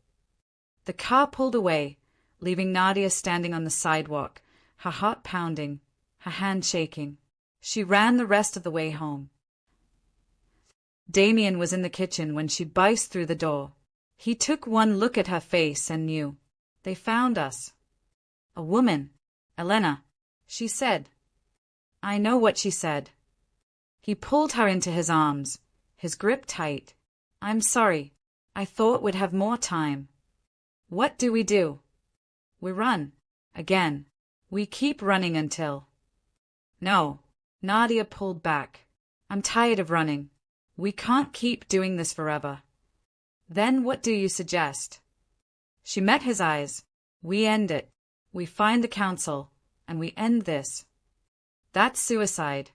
The car pulled away, leaving Nadia standing on the sidewalk, her heart pounding, her hand shaking. She ran the rest of the way home. Damien was in the kitchen when she burst through the door. He took one look at her face and knew. "They found us." "A woman. Elena," she said. "I know what she said." He pulled her into his arms, his grip tight. "I'm sorry. I thought we'd have more time." "What do we do?" "We run. Again. We keep running until—" "No." Nadia pulled back. "I'm tired of running. We can't keep doing this forever." "Then what do you suggest?" She met his eyes. "We end it. We find the council, and we end this." "That's suicide."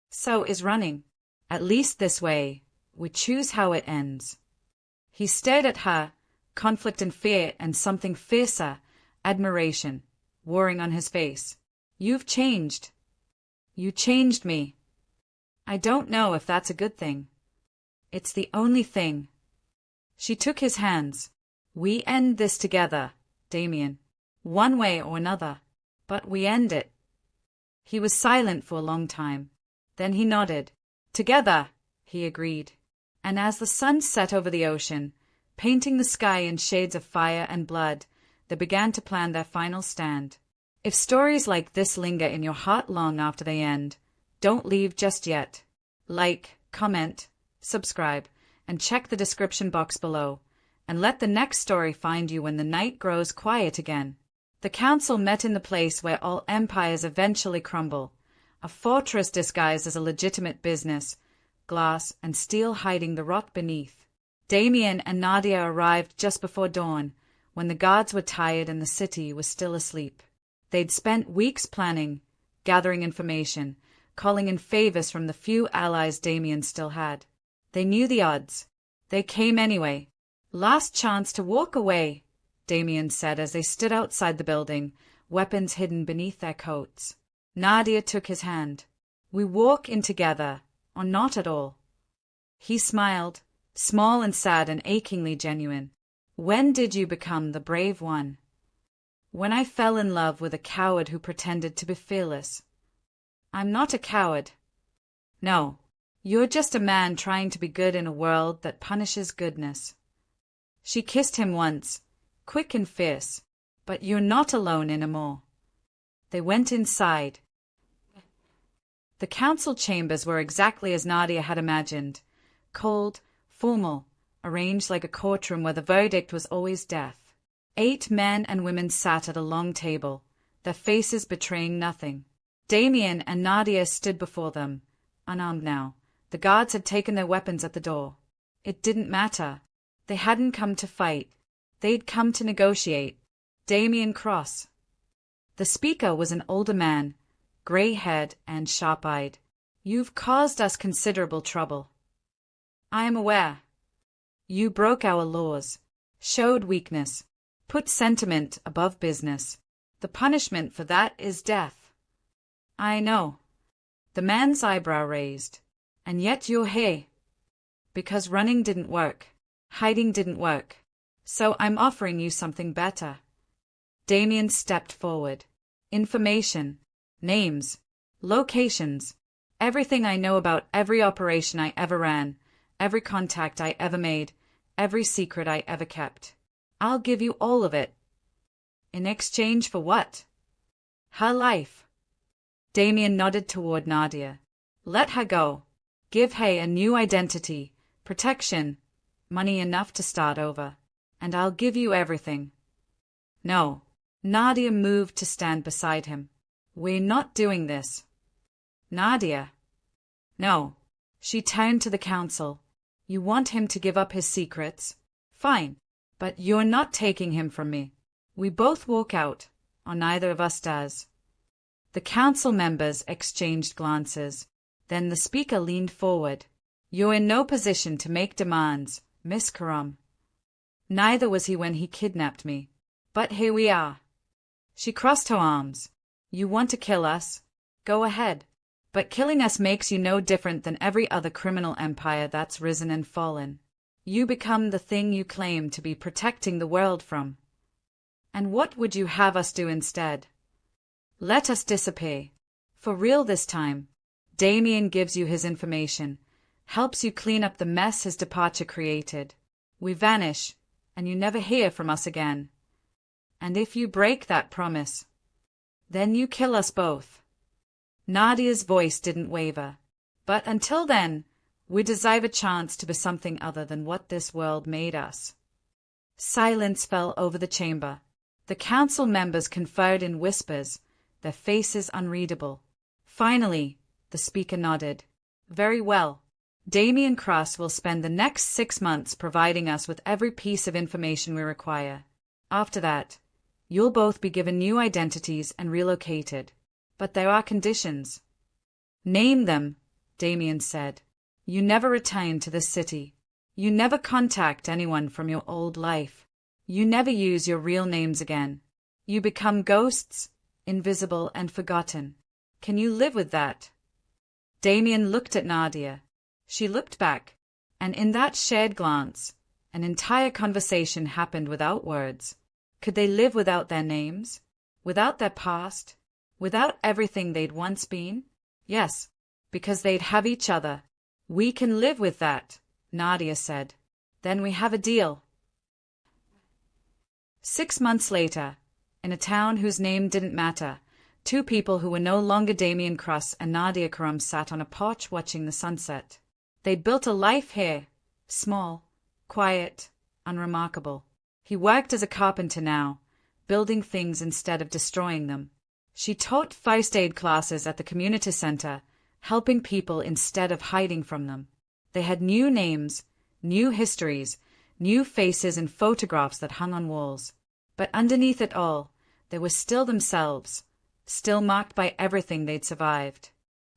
"So is running. At least this way, we choose how it ends." He stared at her, conflict and fear and something fiercer, admiration, warring on his face. "You've changed. You changed me. I don't know if that's a good thing. It's the only thing." She took his hands. "We end this together, Damien. One way or another. But we end it." He was silent for a long time. Then he nodded. "Together," he agreed. And as the sun set over the ocean, painting the sky in shades of fire and blood, they began to plan their final stand. If stories like this linger in your heart long after they end, don't leave just yet. Like, comment, subscribe, and check the description box below, and let the next story find you when the night grows quiet again. The council met in the place where all empires eventually crumble, a fortress disguised as a legitimate business, glass and steel hiding the rock beneath. Damien and Nadia arrived just before dawn, when the guards were tired and the city was still asleep. They'd spent weeks planning, gathering information, calling in favors from the few allies Damien still had. They knew the odds. They came anyway. Last chance to walk away, Damien said as they stood outside the building, weapons hidden beneath their coats. Nadia took his hand. We walk in together, or not at all. He smiled, small and sad and achingly genuine. When did you become the brave one? When I fell in love with a coward who pretended to be fearless. I'm not a coward. No, you're just a man trying to be good in a world that punishes goodness. She kissed him once, quick and fierce, but you're not alone anymore. They went inside. The council chambers were exactly as Nadia had imagined, cold, formal, arranged like a courtroom where the verdict was always death. 8 men and women sat at a long table, their faces betraying nothing. Damien and Nadia stood before them, unarmed now. The guards had taken their weapons at the door. It didn't matter. They hadn't come to fight. They'd come to negotiate. Damien Cross. The speaker was an older man, gray-haired and sharp-eyed. You've caused us considerable trouble. I am aware. You broke our laws, showed weakness, put sentiment above business. The punishment for that is death. I know. The man's eyebrow raised. And yet you're here. Because running didn't work. Hiding didn't work. So I'm offering you something better. Damien stepped forward. Information. Names. Locations. Everything I know about every operation I ever ran. Every contact I ever made. Every secret I ever kept. I'll give you all of it. In exchange for what? Her life. Damien nodded toward Nadia. Let her go. Give her a new identity, protection, money enough to start over. And I'll give you everything. No. Nadia moved to stand beside him. We're not doing this. Nadia. No. She turned to the council. You want him to give up his secrets? Fine. But you're not taking him from me. We both walk out, or neither of us does. The council members exchanged glances. Then the speaker leaned forward. You're in no position to make demands, Miss Karam. Neither was he when he kidnapped me. But here we are. She crossed her arms. You want to kill us? Go ahead. But killing us makes you no different than every other criminal empire that's risen and fallen. You become the thing you claim to be protecting the world from. And what would you have us do instead? Let us disappear. For real this time. Damien gives you his information, helps you clean up the mess his departure created. We vanish, and you never hear from us again. And if you break that promise, then you kill us both. Nadia's voice didn't waver. But until then, we deserve a chance to be something other than what this world made us. Silence fell over the chamber. The council members conferred in whispers, their faces unreadable. Finally, the speaker nodded. Very well. Damien Cross will spend the next 6 months providing us with every piece of information we require. After that, you'll both be given new identities and relocated. But there are conditions. Name them, Damien said. You never return to this city. You never contact anyone from your old life. You never use your real names again. You become ghosts, invisible and forgotten. Can you live with that? Damien looked at Nadia. She looked back, and in that shared glance, an entire conversation happened without words. Could they live without their names? Without their past? Without everything they'd once been? Yes, because they'd have each other. We can live with that, Nadia said. Then we have a deal. 6 months later, in a town whose name didn't matter, 2 people who were no longer Damien Cross and Nadia Karam sat on a porch watching the sunset. They'd built a life here, small, quiet, unremarkable. He worked as a carpenter now, building things instead of destroying them. She taught first aid classes at the community center, helping people instead of hiding from them. They had new names, new histories, new faces and photographs that hung on walls. But underneath it all, they were still themselves, still marked by everything they'd survived.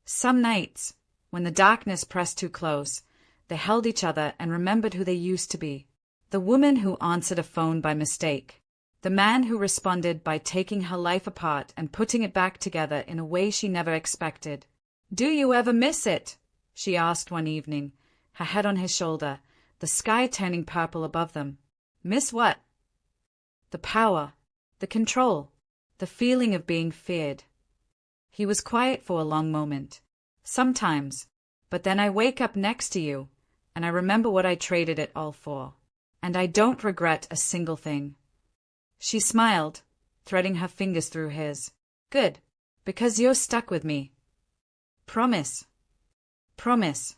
Some nights, when the darkness pressed too close, they held each other and remembered who they used to be. The woman who answered a phone by mistake. The man who responded by taking her life apart and putting it back together in a way she never expected. "Do you ever miss it?" she asked one evening, her head on his shoulder, the sky turning purple above them. "Miss what?" "The power, the control, the feeling of being feared." He was quiet for a long moment. "Sometimes, but then I wake up next to you, and I remember what I traded it all for. And I don't regret a single thing." She smiled, threading her fingers through his. "Good, because you're stuck with me. Promise." "Promise."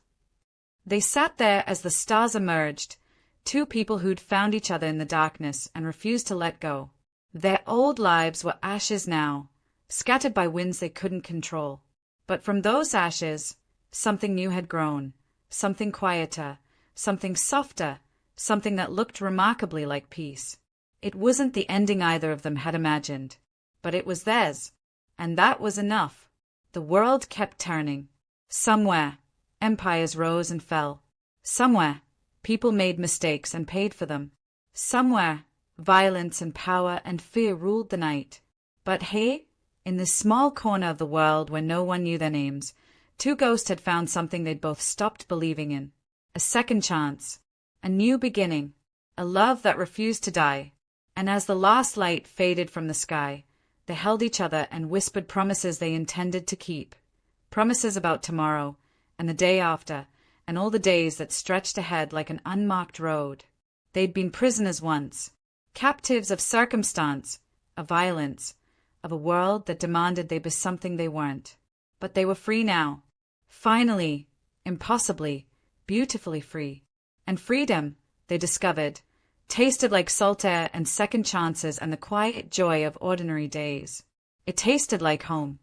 They sat there as the stars emerged, two people who'd found each other in the darkness and refused to let go. Their old lives were ashes now, scattered by winds they couldn't control. But from those ashes, something new had grown, something quieter, something softer, something that looked remarkably like peace. It wasn't the ending either of them had imagined, but it was theirs, and that was enough. The world kept turning. Somewhere, empires rose and fell. Somewhere, people made mistakes and paid for them. Somewhere, violence and power and fear ruled the night. But hey, in this small corner of the world where no one knew their names, two ghosts had found something they'd both stopped believing in. A second chance, a new beginning, a love that refused to die. And as the last light faded from the sky, they held each other and whispered promises they intended to keep. Promises about tomorrow, and the day after, and all the days that stretched ahead like an unmarked road. They'd been prisoners once, captives of circumstance, of violence, of a world that demanded they be something they weren't. But they were free now. Finally, impossibly, beautifully free. And freedom, they discovered, tasted like salt air and second chances and the quiet joy of ordinary days. It tasted like home.